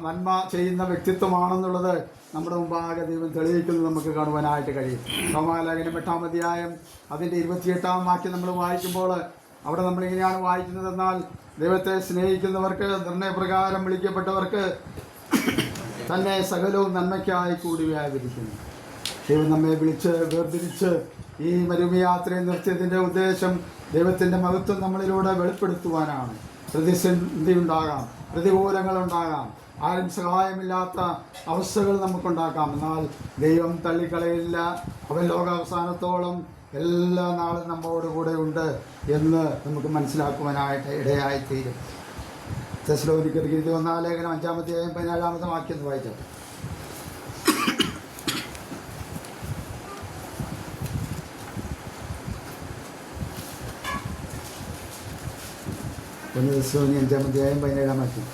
[SPEAKER 1] നന്മ ചെയ്യുന്ന വ്യക്തിത്വമാണെന്നുള്ളത് നമ്മുടെ മുമ്പാകെ ദൈവം തെളിയിക്കുന്നത് നമുക്ക് കാണുവാനായിട്ട് കഴിയും. റോമാലേഖനം 8-ാം അധ്യായം അതിൻ്റെ 28-ാം വാക്യം നമ്മൾ വായിക്കുമ്പോൾ അവിടെ നമ്മളിങ്ങനെയാണ് വായിക്കുന്നത്, എന്നാൽ ദൈവത്തെ സ്നേഹിക്കുന്നവർക്ക്, നിർണയപ്രകാരം വിളിക്കപ്പെട്ടവർക്ക് തന്നെ സകലവും നന്മയ്ക്കായി കൂടി വ്യാപരിക്കുന്നു. ദൈവം നമ്മെ വിളിച്ച് വേർതിരിച്ച് ഈ മരുഭൂമിയാത്രയെ നിർത്തിയതിൻ്റെ ഉദ്ദേശം ദൈവത്തിൻ്റെ മഹത്വം നമ്മളിലൂടെ വെളിപ്പെടുത്തുവാനാണ്. പ്രതിസന്ധി ഉണ്ടാകാം, പ്രതികൂലങ്ങളുണ്ടാകാം, ആരും സഹായമില്ലാത്ത അവസ്ഥകൾ നമുക്കുണ്ടാക്കാം. എന്നാൽ ദൈവം തള്ളിക്കളയില്ല. അവൻ ലോകാവസാനത്തോളം എല്ലാ നാളും നമ്മോട് കൂടെ ഉണ്ട് എന്ന് നമുക്ക് മനസ്സിലാക്കുവാനായിട്ട് ഇടയായിത്തീരും. തെസ്സലോനിക്കർക്ക് 1-ാം ലേഖനം 5-ാം അധ്യായം 17-ാമത്തെ വാക്യം എന്ന് വായിച്ചാൽ, തെസ്സലോനി 5-ാം അധ്യായം 17-ാം വാക്യം.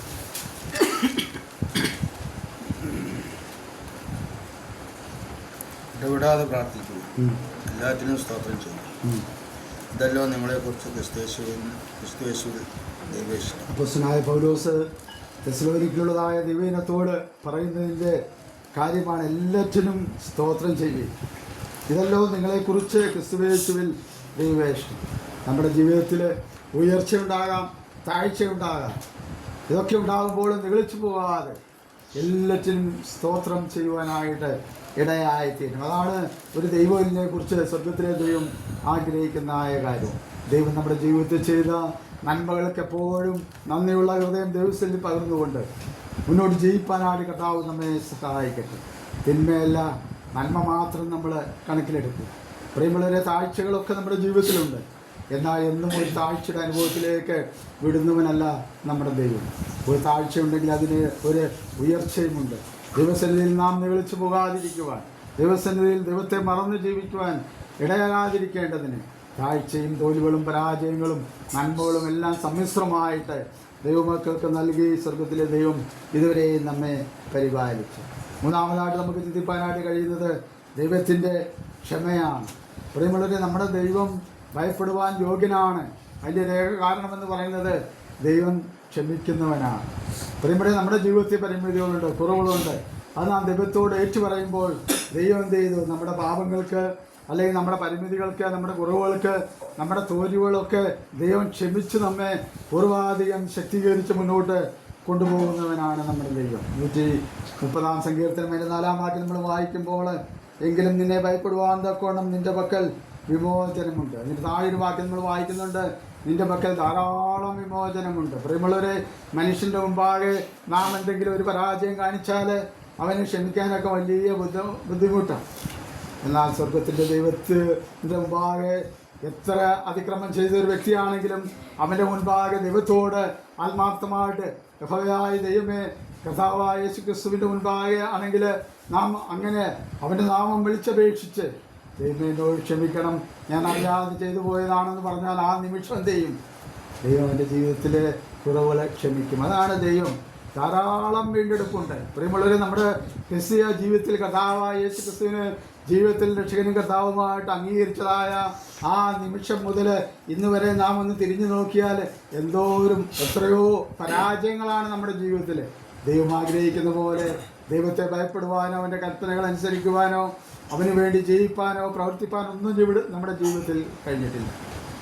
[SPEAKER 6] ഇടവിടാതെ പ്രാർത്ഥിക്കുന്നു, എല്ലാറ്റിനും സ്തോത്രം ചെയ്യും. ഇതല്ലോ നിങ്ങളെക്കുറിച്ച് ക്രിസ്തുയേശുവിൽ ദൈവേഷ്ടം.
[SPEAKER 1] അപ്പോസ്തലനായ പൗലോസ് തെസ്സലോനിക്കയിലുള്ളതായ ദൈവജനത്തോട് പറയുന്നതിൻ്റെ കാര്യമാണ് എല്ലാറ്റിനും സ്തോത്രം ചെയ്യുക. ഇതല്ലോ നിങ്ങളെക്കുറിച്ച് ക്രിസ്തുയേശുവിൽ ദൈവേഷ്ടം. നമ്മുടെ ജീവിതത്തിൽ ഉയർച്ചയുണ്ടാകാം, താഴ്ചയുണ്ടാകാം. ഇതൊക്കെ ഉണ്ടാകുമ്പോൾ നിഗളിച്ചു പോകാതെ എല്ലാറ്റിനും സ്തോത്രം ചെയ്യുവാനായിട്ട് ഇടയായിത്തീരും. അതാണ് ഒരു ദൈവത്തിനെ കുറിച്ച് സ്വർഗത്തിലെ ദൈവം ആഗ്രഹിക്കുന്ന കാര്യം. ദൈവം നമ്മുടെ ജീവിതത്തിൽ ചെയ്ത നന്മകൾക്ക് എപ്പോഴും നന്ദിയുള്ള ഹൃദയം ദൈവത്തിൽ പകർന്നുകൊണ്ട് മുന്നോട്ട് ജയിപ്പാനായിട്ട് കർത്താവ് നമ്മെ സഹായിക്കട്ടെ. തിന്മയല്ല, നന്മ മാത്രം നമ്മൾ കണക്കിലെടുക്കും. പ്രിയമുള്ളവരെ, താഴ്ചകളൊക്കെ നമ്മുടെ ജീവിതത്തിലുണ്ട്. എന്നാൽ എന്നും ഒരു താഴ്ചയുടെ അനുഭവത്തിലേക്ക് വിടുന്നവനല്ല നമ്മുടെ ദൈവം. ഒരു താഴ്ചയുണ്ടെങ്കിൽ അതിന് ഒരു ഉയർച്ചയുമുണ്ട്. ദൈവസന്നിധിയിൽ നാം നിഗളിച്ചു പോകാതിരിക്കുവാൻ, ദൈവസന്നിധിയിൽ ദൈവത്തെ മറന്ന് ജീവിക്കുവാൻ ഇടയാകാതിരിക്കേണ്ടതിന് താഴ്ചയും തോൽവികളും പരാജയങ്ങളും നന്മകളും എല്ലാം സമ്മിശ്രമായിട്ട് ദൈവമക്കൾക്ക് നൽകി സ്വർഗത്തിലെ ദൈവം ഇതുവരെ നമ്മെ പരിപാലിച്ചു. മൂന്നാമതായിട്ട് നമുക്ക് ചിന്തിപ്പാനായിട്ട് കഴിയുന്നത് ദൈവത്തിൻ്റെ ക്ഷമയാണ്. പ്രിയമുള്ളവരെ, നമ്മുടെ ദൈവം ഭയപ്പെടുവാൻ യോഗ്യനാണ്. അതിൻ്റെ രേഖ കാരണമെന്ന് പറയുന്നത് ദൈവം ക്ഷമിക്കുന്നവനാണ്. പ്രിയമുള്ളവരെ, നമ്മുടെ ജീവിതത്തിൽ പരിമിതികളുണ്ട്, കുറവുകളുണ്ട്. അത് നാം ദൈവത്തോട് ഏറ്റു പറയുമ്പോൾ ദൈവം എന്ത് ചെയ്തു? നമ്മുടെ പാപങ്ങൾക്ക്, അല്ലെങ്കിൽ നമ്മുടെ പരിമിതികൾക്ക്, നമ്മുടെ കുറവുകൾക്ക്, നമ്മുടെ തോൽവികളൊക്കെ ദൈവം ക്ഷമിച്ച് നമ്മെ പൂർവാധികം ശക്തീകരിച്ച് മുന്നോട്ട് കൊണ്ടുപോകുന്നവനാണ് നമ്മുടെ ദൈവം. 130-ാം സങ്കീർത്തനം 4-ാം വാക്യം നമ്മൾ വായിക്കുമ്പോൾ, എങ്കിലും നിന്നെ ഭയപ്പെടുവാൻ തക്കോണം നിന്റെ പക്കൽ വിമോചനമുണ്ട്. എന്നിട്ട് താഴൊരു വാക്യം നമ്മൾ വായിക്കുന്നുണ്ട്, നിന്റെ പക്കൽ ധാരാളം വിമോചനമുണ്ട്. പ്രിയമുള്ളവരെ, മനുഷ്യൻ്റെ മുമ്പാകെ നാം എന്തെങ്കിലും ഒരു പരാജയം കാണിച്ചാൽ അവനെ ക്ഷമിക്കാനൊക്കെ വലിയ ബുദ്ധിമുട്ടാണ്. എന്നാൽ സ്വർഗത്തിൻ്റെ ദൈവത്തിൻ്റെ മുമ്പാകെ എത്ര അതിക്രമം ചെയ്തൊരു വ്യക്തിയാണെങ്കിലും അവൻ്റെ മുൻപാകെ ദൈവത്തോട് ആത്മാർത്ഥമായിട്ട് യഹോവയായ ദൈവമേ, കർത്താവായ യേശു ക്രിസ്തുവിൻ്റെ മുൻപാകെ ആണെങ്കിൽ നാം അങ്ങനെ അവൻ്റെ നാമം വിളിച്ചപേക്ഷിച്ച് ദൈവമേ എന്നോട് ക്ഷമിക്കണം, ഞാൻ അറിയാതെ ചെയ്തു പോയതാണെന്ന് പറഞ്ഞാൽ ആ നിമിഷം എന്ത് ചെയ്യും? ദൈവം എൻ്റെ ജീവിതത്തിലെ കുറവുകളെ ക്ഷമിക്കും. അതാണ് ദൈവം. ധാരാളം വീണ്ടെടുപ്പുണ്ട്. പ്രിയമുള്ളവരെ, നമ്മുടെ ക്രിസ്തീയ ജീവിതത്തിൽ കർത്താവായ യേശു ക്രിസ്തുവിന് ജീവിതത്തിൽ രക്ഷകനും കർത്താവുമായിട്ട് അംഗീകരിച്ചതായ ആ നിമിഷം മുതൽ ഇന്ന് വരെ നാം ഒന്ന് തിരിഞ്ഞു നോക്കിയാൽ എത്രയോ പരാജയങ്ങളാണ് നമ്മുടെ ജീവിതത്തിൽ. ദൈവം ആഗ്രഹിക്കുന്ന പോലെ ദൈവത്തെ ഭയപ്പെടുവാനോ അവൻ്റെ കൽപ്പനകൾ അനുസരിക്കുവാനോ അവന് വേണ്ടി ജീവിപ്പാനോ പ്രവർത്തിപ്പാനോ ഒന്നും നമ്മുടെ ജീവിതത്തിൽ കഴിഞ്ഞിട്ടില്ല.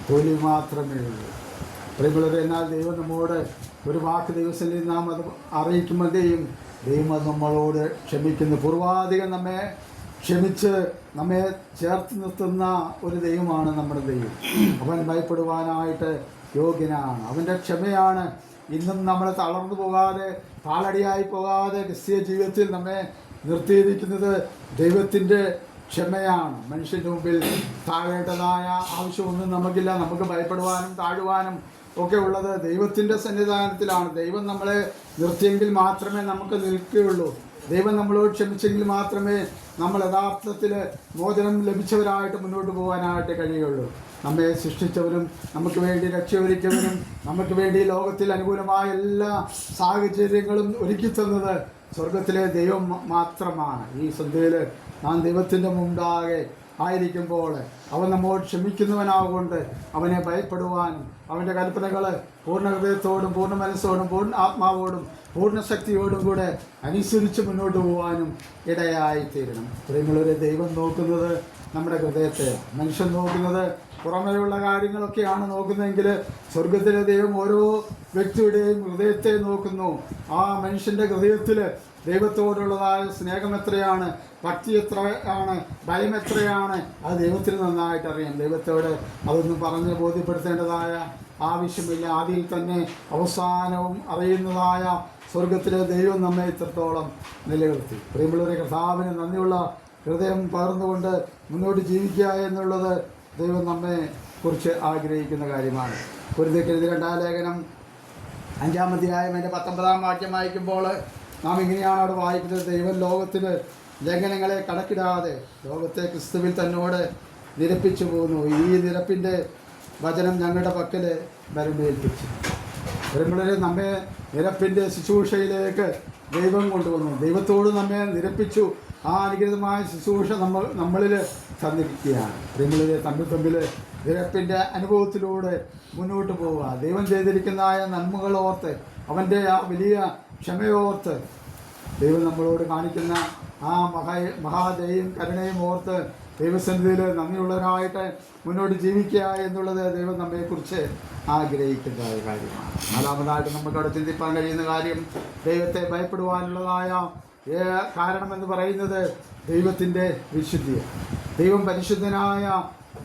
[SPEAKER 1] തോൽവി മാത്രമേ ഉള്ളൂ. പ്രിയമുള്ളവരെ, എന്നാൽ ദൈവം നമ്മോട് ഒരു വാക്ക് ദിവസത്തിൽ നാം അത് അറിയിക്കുമ്പോൾ ദൈവം അത് നമ്മളോട് ക്ഷമിക്കുന്നു. പൂർവാധികം നമ്മെ ക്ഷമിച്ച് നമ്മെ ചേർത്ത് നിർത്തുന്ന ഒരു ദൈവമാണ് നമ്മുടെ ദൈവം. അവൻ ഭയപ്പെടുവാനായിട്ട് യോഗ്യനാണ്. അവൻ്റെ ക്ഷമയാണ് ഇന്നും നമ്മൾ തളർന്നു പോകാതെ പാലടിയായി പോകാതെ ക്രിസ്തീയ ജീവിതത്തിൽ നമ്മെ നിർത്തിയിരിക്കുന്നത്. ദൈവത്തിൻ്റെ ക്ഷമയാണ്. മനുഷ്യൻ്റെ മുമ്പിൽ താഴേണ്ടതായ ആവശ്യമൊന്നും നമുക്കില്ല. നമുക്ക് ഭയപ്പെടുവാനും താഴുവാനും ഒക്കെ ഉള്ളത് ദൈവത്തിൻ്റെ സന്നിധാനത്തിലാണ്. ദൈവം നമ്മളെ നിർത്തിയെങ്കിൽ മാത്രമേ നമുക്ക് നിൽക്കുകയുള്ളൂ. ദൈവം നമ്മളോട് ക്ഷമിച്ചെങ്കിൽ മാത്രമേ നമ്മൾ യഥാർത്ഥത്തിൽ മോചനം ലഭിച്ചവരായിട്ട് മുന്നോട്ട് പോകാനായിട്ട് കഴിയുള്ളൂ. നമ്മെ സൃഷ്ടിച്ചവനും നമുക്ക് വേണ്ടി രക്ഷയൊരുക്കിയവനും നമുക്ക് വേണ്ടി ലോകത്തിൽ അനുകൂലമായ എല്ലാ സാഹചര്യങ്ങളും ഒരുക്കി തന്നത് സ്വർഗത്തിലെ ദൈവം മാത്രമാണ്. ഈ സന്ധ്യയിൽ നാം ദൈവത്തിൻ്റെ മുമ്പാകെ ആയിരിക്കുമ്പോൾ അവൻ നമ്മോട് ക്ഷമിക്കുന്നവനാകൊണ്ട് അവനെ ഭയപ്പെടുവാനും അവൻ്റെ കൽപ്പനകൾ പൂർണ്ണ ഹൃദയത്തോടും പൂർണ്ണ മനസ്സോടും പൂർണ്ണ ആത്മാവോടും പൂർണ്ണ ശക്തിയോടും കൂടെ അനുസരിച്ച് മുന്നോട്ട് പോകാനും ഇടയായിത്തീരണം. പ്രിയമുള്ളവരെ, ദൈവം നോക്കുന്നത് നമ്മുടെ ഹൃദയത്തെ, മനുഷ്യൻ നോക്കുന്നത് പുറമേയുള്ള കാര്യങ്ങളൊക്കെയാണ് നോക്കുന്നതെങ്കിൽ സ്വർഗത്തിലെ ദൈവം ഓരോ വ്യക്തിയുടെയും ഹൃദയത്തെ നോക്കുന്നു. ആ മനുഷ്യൻ്റെ ഹൃദയത്തിൽ ദൈവത്തോടുള്ളതായ സ്നേഹം എത്രയാണ്, ഭക്തി എത്രയാണ്, ഭയം എത്രയാണ്, അത് ദൈവത്തിന് നന്നായിട്ട് അറിയാം. ദൈവത്തോട് അതൊന്നും പറഞ്ഞ് ബോധ്യപ്പെടുത്തേണ്ടതായ ആവശ്യമില്ല. ആദ്യം തന്നെ അവസാനവും അറിയുന്നതായ സ്വർഗത്തിലെ ദൈവം നമ്മെ ഇത്രത്തോളം നിലനിർത്തി. പ്രിയമുള്ളവരെ, കർത്താവിന് നന്ദിയുള്ള ഹൃദയം പകർന്നുകൊണ്ട് മുന്നോട്ട് ജീവിക്കുക എന്നുള്ളത് ദൈവം നമ്മെ കുറിച്ച് ആഗ്രഹിക്കുന്ന കാര്യമാണ്. കൊരിന്ത്യർക്കെഴുതിയ 2-ാം ലേഖനം 5-ാം അധ്യായം 19-ാം വാക്യം വായിക്കുമ്പോൾ നാം ഇങ്ങനെയാണ് അവിടെ വായിക്കുന്നത്. ദൈവം ലോകത്തിന് ലംഘനങ്ങളെ കണക്കിടാതെ ലോകത്തെ ക്രിസ്തുവിൽ തന്നോട് നിരപ്പിച്ചു പോകുന്നു. ഈ നിരപ്പിൻ്റെ വചനം ഞങ്ങളുടെ പക്കൽ വരമേൽപ്പിച്ചു. വരുമ്പോഴേ നമ്മെ നിരപ്പിൻ്റെ ശുശ്രൂഷയിലേക്ക് ദൈവം കൊണ്ടുവന്നു. ദൈവത്തോട് നമ്മെ നിരപ്പിച്ചു. ആ അനുഗ്രഹമായ ശുശ്രൂഷ നമ്മളിൽ തന്നിരിക്കുകയാണ്. ദൈവങ്ങളിലെ തമ്മിൽ നിരപ്പിൻ്റെ അനുഭവത്തിലൂടെ മുന്നോട്ട് പോവുക. ദൈവം ചെയ്തിരിക്കുന്നതായ നന്മകളോർത്ത് അവൻ്റെ ആ വലിയ ക്ഷമയോർത്ത് ദൈവം നമ്മളോട് കാണിക്കുന്ന ആ മഹാദയും കരുണയും ഓർത്ത് ദൈവസന്നിധിയിൽ നന്ദിയുള്ളവരായിട്ട് മുന്നോട്ട് ജീവിക്കുക എന്നുള്ളത് ദൈവം നമ്മെക്കുറിച്ച് ആഗ്രഹിക്കുന്ന കാര്യമാണ്. 4-മതായിട്ട് നമുക്കവിടെ ചിന്തിപ്പാൻ കഴിയുന്ന കാര്യം, ദൈവത്തെ ഭയപ്പെടുവാനുള്ളതായ കാരണമെന്ന് പറയുന്നത് ദൈവത്തിൻ്റെ വിശുദ്ധിയാണ്. ദൈവം പരിശുദ്ധനായ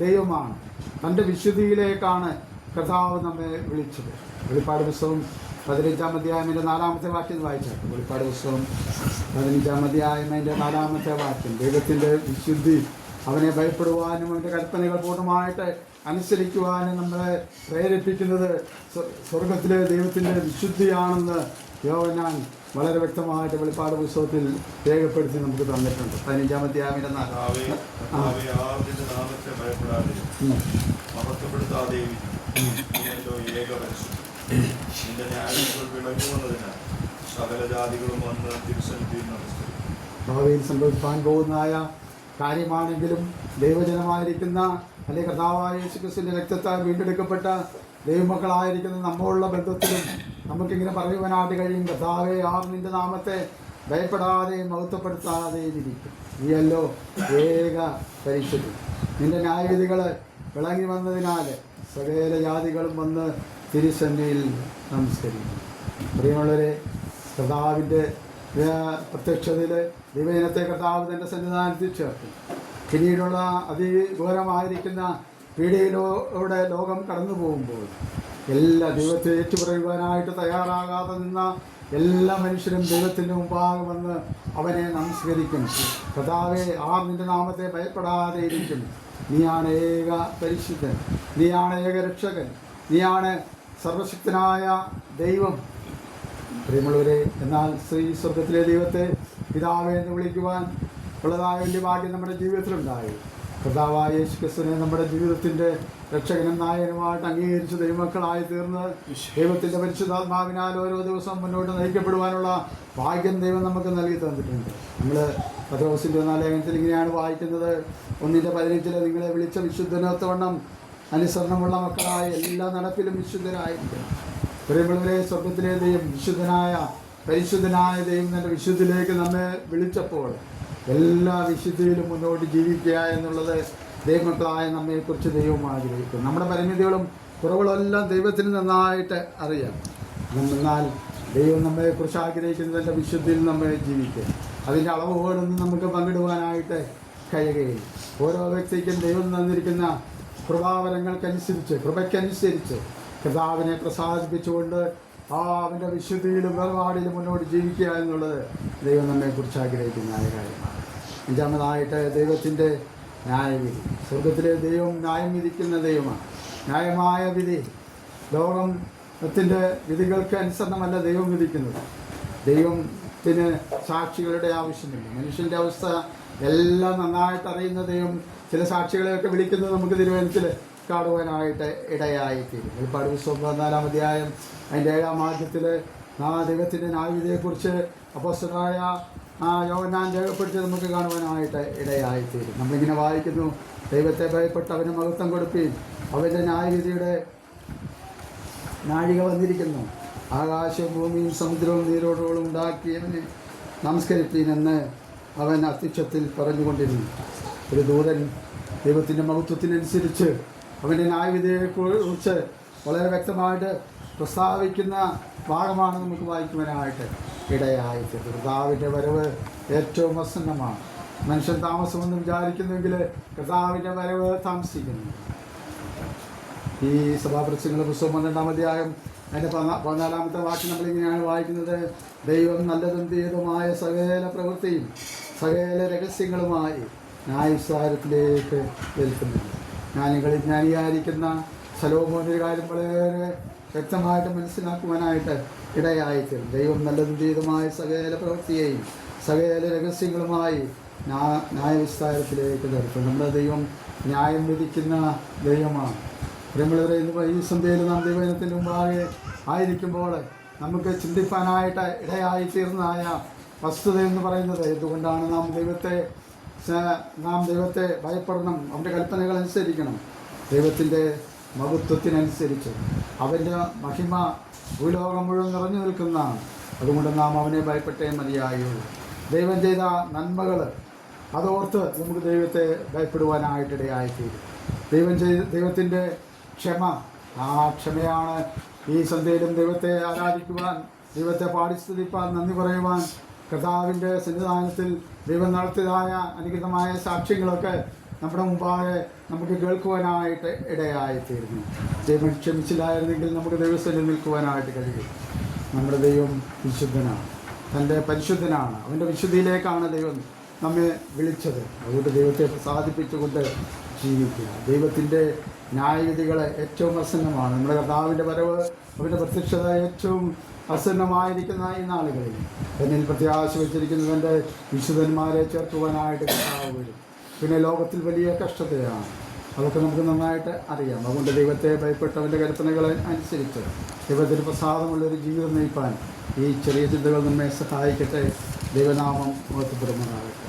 [SPEAKER 1] ദൈവമാണ്. തൻ്റെ വിശുദ്ധിയിലേക്കാണ് കർത്താവ് നമ്മെ വിളിച്ചത്. വെളിപ്പാട് പുസ്തകം 15-ാം അധ്യായം 4-ാമത്തെ വാക്യം വായിച്ചാൽ, വെളിപ്പാട് പുസ്തകം 15-ാം അധ്യായം 4-ാമത്തെ വാക്യം, ദൈവത്തിൻ്റെ വിശുദ്ധി, അവനെ ഭയപ്പെടുവാനും അവൻ്റെ കൽപ്പനകൾ പൂർണ്ണമായിട്ട് അനുസരിക്കുവാനും നമ്മളെ പ്രേരിപ്പിക്കുന്നത് സ്വർഗത്തിലെ ദൈവത്തിൻ്റെ വിശുദ്ധിയാണെന്ന് യോഹന്നാൻ വളരെ വ്യക്തമായിട്ട് വെളിപ്പാട് പുസ്തകത്തിൽ രേഖപ്പെടുത്തി നമുക്ക് തന്നിട്ടുണ്ട്. 15-ാം അധ്യായം
[SPEAKER 4] 4
[SPEAKER 1] ഭാവിയിൽ സംഭവിക്കാൻ പോകുന്നതായ കാര്യമാണെങ്കിലും ദൈവജനമായിരിക്കുന്ന അല്ലെങ്കിൽ കർത്താവായ യേശുക്രിസ്തുവിൻ്റെ രക്തത്താൽ വീണ്ടെടുക്കപ്പെട്ട ദൈവമക്കളായിരിക്കുന്ന നമ്മളുള്ള ബന്ധത്തിലും നമുക്കിങ്ങനെ പറയുവാനായിട്ട് കഴിയും. കർത്താവേ, നിൻ്റെ നാമത്തെ ഭയപ്പെടാതെയും മഹത്വപ്പെടുത്താതെയും ഇരിക്കും. നീയല്ലോ ഏക പരിശുദ്ധി. നിൻ്റെ ന്യായവിധികൾ വിളങ്ങി വന്നതിനാൽ സകല ജാതികളും വന്ന് തിരുസന്നിധിയിൽ നമസ്കരിക്കും. പ്രിയമുള്ളവരെ, കർത്താവിൻ്റെ പ്രത്യക്ഷതയിൽ ദൈവജനത്തെ കർത്താവ് തൻ്റെ സന്നിധാനത്തിൽ ചേർക്കും. പിന്നീടുള്ള അതിഘോരമായിരിക്കുന്ന പീഡയിലൂടെ ലോകം കടന്നു പോകുമ്പോൾ എല്ലാ ദൈവത്തെ ഏറ്റുപറയുവാനായിട്ട് തയ്യാറാകാതെ നിന്ന എല്ലാ മനുഷ്യരും ദൈവത്തിൻ്റെ മുമ്പാകെ വന്ന് അവനെ നമസ്കരിക്കും. കർത്താവേ, നിൻ്റെ നാമത്തെ ഭയപ്പെടാതെ ഇരിക്കും. നീയാണ് ഏക പരിശുദ്ധൻ, നീയാണ് ഏക രക്ഷകൻ, നീയാണ് സർവശക്തനായ ദൈവം. പ്രിയമുള്ളവരെ, എന്നാൽ സ്വർഗത്തിലെ ദൈവത്തെ പിതാവേ എന്ന് വിളിക്കുവാൻ ഉള്ളതായ വലിയ ഭാഗ്യം നമ്മുടെ ജീവിതത്തിലുണ്ടായി. കർത്താവായ യേശു ക്രിസ്തുവിനെ നമ്മുടെ ജീവിതത്തിൻ്റെ രക്ഷകനും നായകനുമായിട്ട് അംഗീകരിച്ച് ദൈവമക്കളായി തീർന്ന് ദൈവത്തിൻ്റെ പരിശുദ്ധാത്മാവിനാൽ ഓരോ ദിവസം മുന്നോട്ട് നയിക്കപ്പെടുവാനുള്ള ഭാഗ്യം ദൈവം നമുക്ക് നൽകി തന്നിട്ടുണ്ട്. നമ്മൾ പത്രോസിൻ്റെ 4 ലേഖനത്തിൽ ഇങ്ങനെയാണ് വായിക്കുന്നത്. 1:15 നിങ്ങളെ വിളിച്ച വിശുദ്ധനൊത്തവണ്ണം അനുസരണമുള്ള മക്കളായ എല്ലാ നടപ്പിലും വിശുദ്ധരായിരിക്കും. പ്രിയമുള്ളവരെ, സ്വർഗത്തിലെ ദൈവം വിശുദ്ധനായ പരിശുദ്ധനായ ദൈവം തൻ്റെ വിശുദ്ധിയിലേക്ക് നമ്മെ വിളിച്ചപ്പോൾ എല്ലാ വിശുദ്ധിയിലും മുന്നോട്ട് ജീവിക്കുക എന്നുള്ളത് ദൈവമക്കളായ നമ്മെക്കുറിച്ച് ദൈവം ആഗ്രഹിക്കും. നമ്മുടെ പരിമിതികളും കുറവുകളെല്ലാം ദൈവത്തിന് നന്നായിട്ട് അറിയാം. എന്നാൽ ദൈവം നമ്മെക്കുറിച്ച് ആഗ്രഹിക്കുന്നതിൻ്റെ വിശുദ്ധിയിൽ നമ്മെ ജീവിക്കുക. അതിൻ്റെ അളവുകളൊന്നും നമുക്ക് പങ്കിടുവാനായിട്ട് കഴിയുകയില്ല. ഓരോ വ്യക്തിക്കും ദൈവം തന്നിരിക്കുന്ന കൃപയ്ക്കനുസരിച്ച് കർത്താവിനെ പ്രസാദിപ്പിച്ചുകൊണ്ട് അവൻ്റെ വിശുദ്ധിയിലും വേർപാടിലും മുന്നോട്ട് ജീവിക്കുക എന്നുള്ളത് ദൈവം നമ്മെക്കുറിച്ച് ആഗ്രഹിക്കുന്ന കാര്യമാണ്. 5-ാമതായിട്ട് ദൈവത്തിൻ്റെ ന്യായവിധി. സ്വർഗത്തിലെ ദൈവം ന്യായം വിധിക്കുന്ന ദൈവമാണ്. ന്യായമായ വിധി, ലോകത്തിൻ്റെ വിധികൾക്ക് അനുസരണമല്ല ദൈവം വിധിക്കുന്നത്. ദൈവത്തിന് സാക്ഷികളുടെ ആവശ്യമില്ല. മനുഷ്യൻ്റെ അവസ്ഥ എല്ലാം നന്നായിട്ട് അറിയുന്ന ദൈവം ചില സാക്ഷികളെയൊക്കെ വിളിക്കുന്നത് നമുക്ക് തിരുവനന്തപുരത്തിൽ കാണുവാനായിട്ട് ഇടയായിത്തീരും. വെളിപ്പാട് പുസ്തകം 14-ാം അധ്യായം അതിൻ്റെ 7-ാം വാക്യത്തിൽ ദൈവത്തിൻ്റെ ന്യായവിധിയെക്കുറിച്ച് അപ്പോസ്തലനായ യോഹന്നാൻ രേഖപ്പെടുത്തി നമുക്ക് കാണുവാനായിട്ട് ഇടയായിത്തീരും. നമ്മളിങ്ങനെ വായിക്കുന്നു, ദൈവത്തെ ഭയപ്പെട്ട് അവന് മഹത്വം കൊടുപ്പീൻ, അവൻ്റെ ന്യായവിധിയുടെ നാഴിക വന്നിരിക്കുന്നു, ആകാശവും ഭൂമിയും സമുദ്രവും നീരോടുകളും ഉണ്ടാക്കിയവനെ നമസ്കരിപ്പീൻ എന്ന് അവൻ അത്യുച്ചത്തിൽ പറഞ്ഞുകൊണ്ടിരുന്നു. ഒരു ദൂതൻ ദൈവത്തിൻ്റെ മഹത്വത്തിനനുസരിച്ച് അവൻ്റെ ന്യായവിധിയെക്കുറിച്ച് വളരെ വ്യക്തമായിട്ട് പ്രസ്താവിക്കുന്ന ഭാഗമാണ് നമുക്ക് വായിക്കുവാനായിട്ട് ഇടയായിട്ട്. കർത്താവിൻ്റെ വരവ് ഏറ്റവും പ്രസന്നമാണ്. മനുഷ്യൻ താമസമെന്ന് വിചാരിക്കുന്നുവെങ്കിൽ കർത്താവിൻ്റെ വരവ് താമസിക്കുന്നു. ഈ സഭാപ്രസംഗങ്ങളുടെ പുസ്തകം 12-ാം അധ്യായം അതിൻ്റെ 14-ാമത്തെ വാക്യം നമ്മളിങ്ങനെയാണ് വായിക്കുന്നത്. ദൈവം നല്ലതും തീയതുമായ സകല പ്രവൃത്തിയും സകല രഹസ്യങ്ങളുമായി ന്യായവിസ്താരത്തിലേക്ക് ഏൽക്കുന്നുണ്ട്. ജ്ഞാനികളിൽ ജ്ഞാനിയായിരിക്കുന്ന ശലോമോനൊരു കാര്യം വളരെ വ്യക്തമായിട്ട് മനസ്സിലാക്കുവാനായിട്ട് ഇടയായിത്തീരും. ദൈവം നല്ലതും തീയതുമായ സകല പ്രവൃത്തിയെയും സകല രഹസ്യങ്ങളുമായി ന്യായവിസ്താരത്തിലേക്ക് നിർത്തും. നമ്മുടെ ദൈവം ന്യായം വിധിക്കുന്ന ദൈവമാണ്. പ്രിയമുള്ളവരെ, ഈ സന്ധ്യയിൽ നാം ദൈവത്തിൻ്റെ മുമ്പാകെ ആയിരിക്കുമ്പോൾ നമുക്ക് ചിന്തിപ്പാനായിട്ട് ഇടയായിത്തീർന്നതായ വസ്തുത എന്ന് പറയുന്നത് എന്തുകൊണ്ടാണ് നാം ദൈവത്തെ ഭയപ്പെടണം, അവൻ്റെ കൽപ്പനകൾ അനുസരിക്കണം. ദൈവത്തിൻ്റെ മഹത്വത്തിനനുസരിച്ച് അവൻ്റെ മഹിമ ഭൂലോകം മുഴുവൻ നിറഞ്ഞു നിൽക്കുന്നതാണ്. അതുകൊണ്ട് നാം അവനെ ഭയപ്പെട്ടേ മതിയായുള്ളൂ. ദൈവം ചെയ്ത നന്മകൾ അതോർത്ത് നമുക്ക് ദൈവത്തെ ഭയപ്പെടുവാനായിട്ടിടയായിത്തീരും. ദൈവത്തിൻ്റെ ക്ഷമ, ആ ക്ഷമയാണ് ഈ സന്ധ്യയിലും ദൈവത്തെ ആരാധിക്കുവാൻ, ദൈവത്തെ പാടിസ്തുതിപ്പാൻ, നന്ദി പറയുവാൻ, കർത്താവിൻ്റെ സന്നിധാനത്തിൽ ദൈവം നടത്തിയതായ അനുഗ്രഹമായ സാക്ഷ്യങ്ങളൊക്കെ നമ്മുടെ മുമ്പാകെ നമുക്ക് കേൾക്കുവാനായിട്ട് ഇടയായിത്തീരുന്നു. ദൈവം ക്ഷമിച്ചില്ലായിരുന്നെങ്കിൽ നമുക്ക് ദൈവസ്ഥലിൽ നിൽക്കുവാനായിട്ട് കഴിയും. നമ്മുടെ ദൈവം വിശുദ്ധനാണ്, തൻ്റെ പരിശുദ്ധനാണ്. അവൻ്റെ വിശുദ്ധിയിലേക്കാണ് ദൈവം നമ്മെ വിളിച്ചത്. അതുകൊണ്ട് ദൈവത്തെ പ്രസാദിപ്പിച്ചുകൊണ്ട് ജീവിക്കുക. ദൈവത്തിൻ്റെ ന്യായവിധികൾ ഏറ്റവും പ്രസന്നമാണ്. നമ്മുടെ കർത്താവിൻ്റെ വരവ്, അവൻ്റെ പ്രത്യക്ഷത ഏറ്റവും പ്രസന്നമായിരിക്കുന്ന ഈ നാളുകളിൽ എന്നിൽ പ്രത്യാശ വെച്ചിരിക്കുന്നതിൻ്റെ വിശുദ്ധന്മാരെ ചേർക്കുവാനായിട്ട് കർത്താവ് വരും. പിന്നെ ലോകത്തിൽ വലിയ കഷ്ടതയാണ്, അതൊക്കെ നമുക്ക് നന്നായിട്ട് അറിയാം. അതുകൊണ്ട് ദൈവത്തെ ഭയപ്പെട്ടവൻ്റെ കൽപ്പനകൾ അനുസരിച്ച് ദൈവത്തിന് പ്രസാദമുള്ളൊരു ജീവിതം നയിപ്പാൻ ഈ ചെറിയ ചിന്തകൾ നമ്മെ സഹായിക്കട്ടെ. ദൈവനാമം മഹത്വപ്പെടുന്നതാകട്ടെ.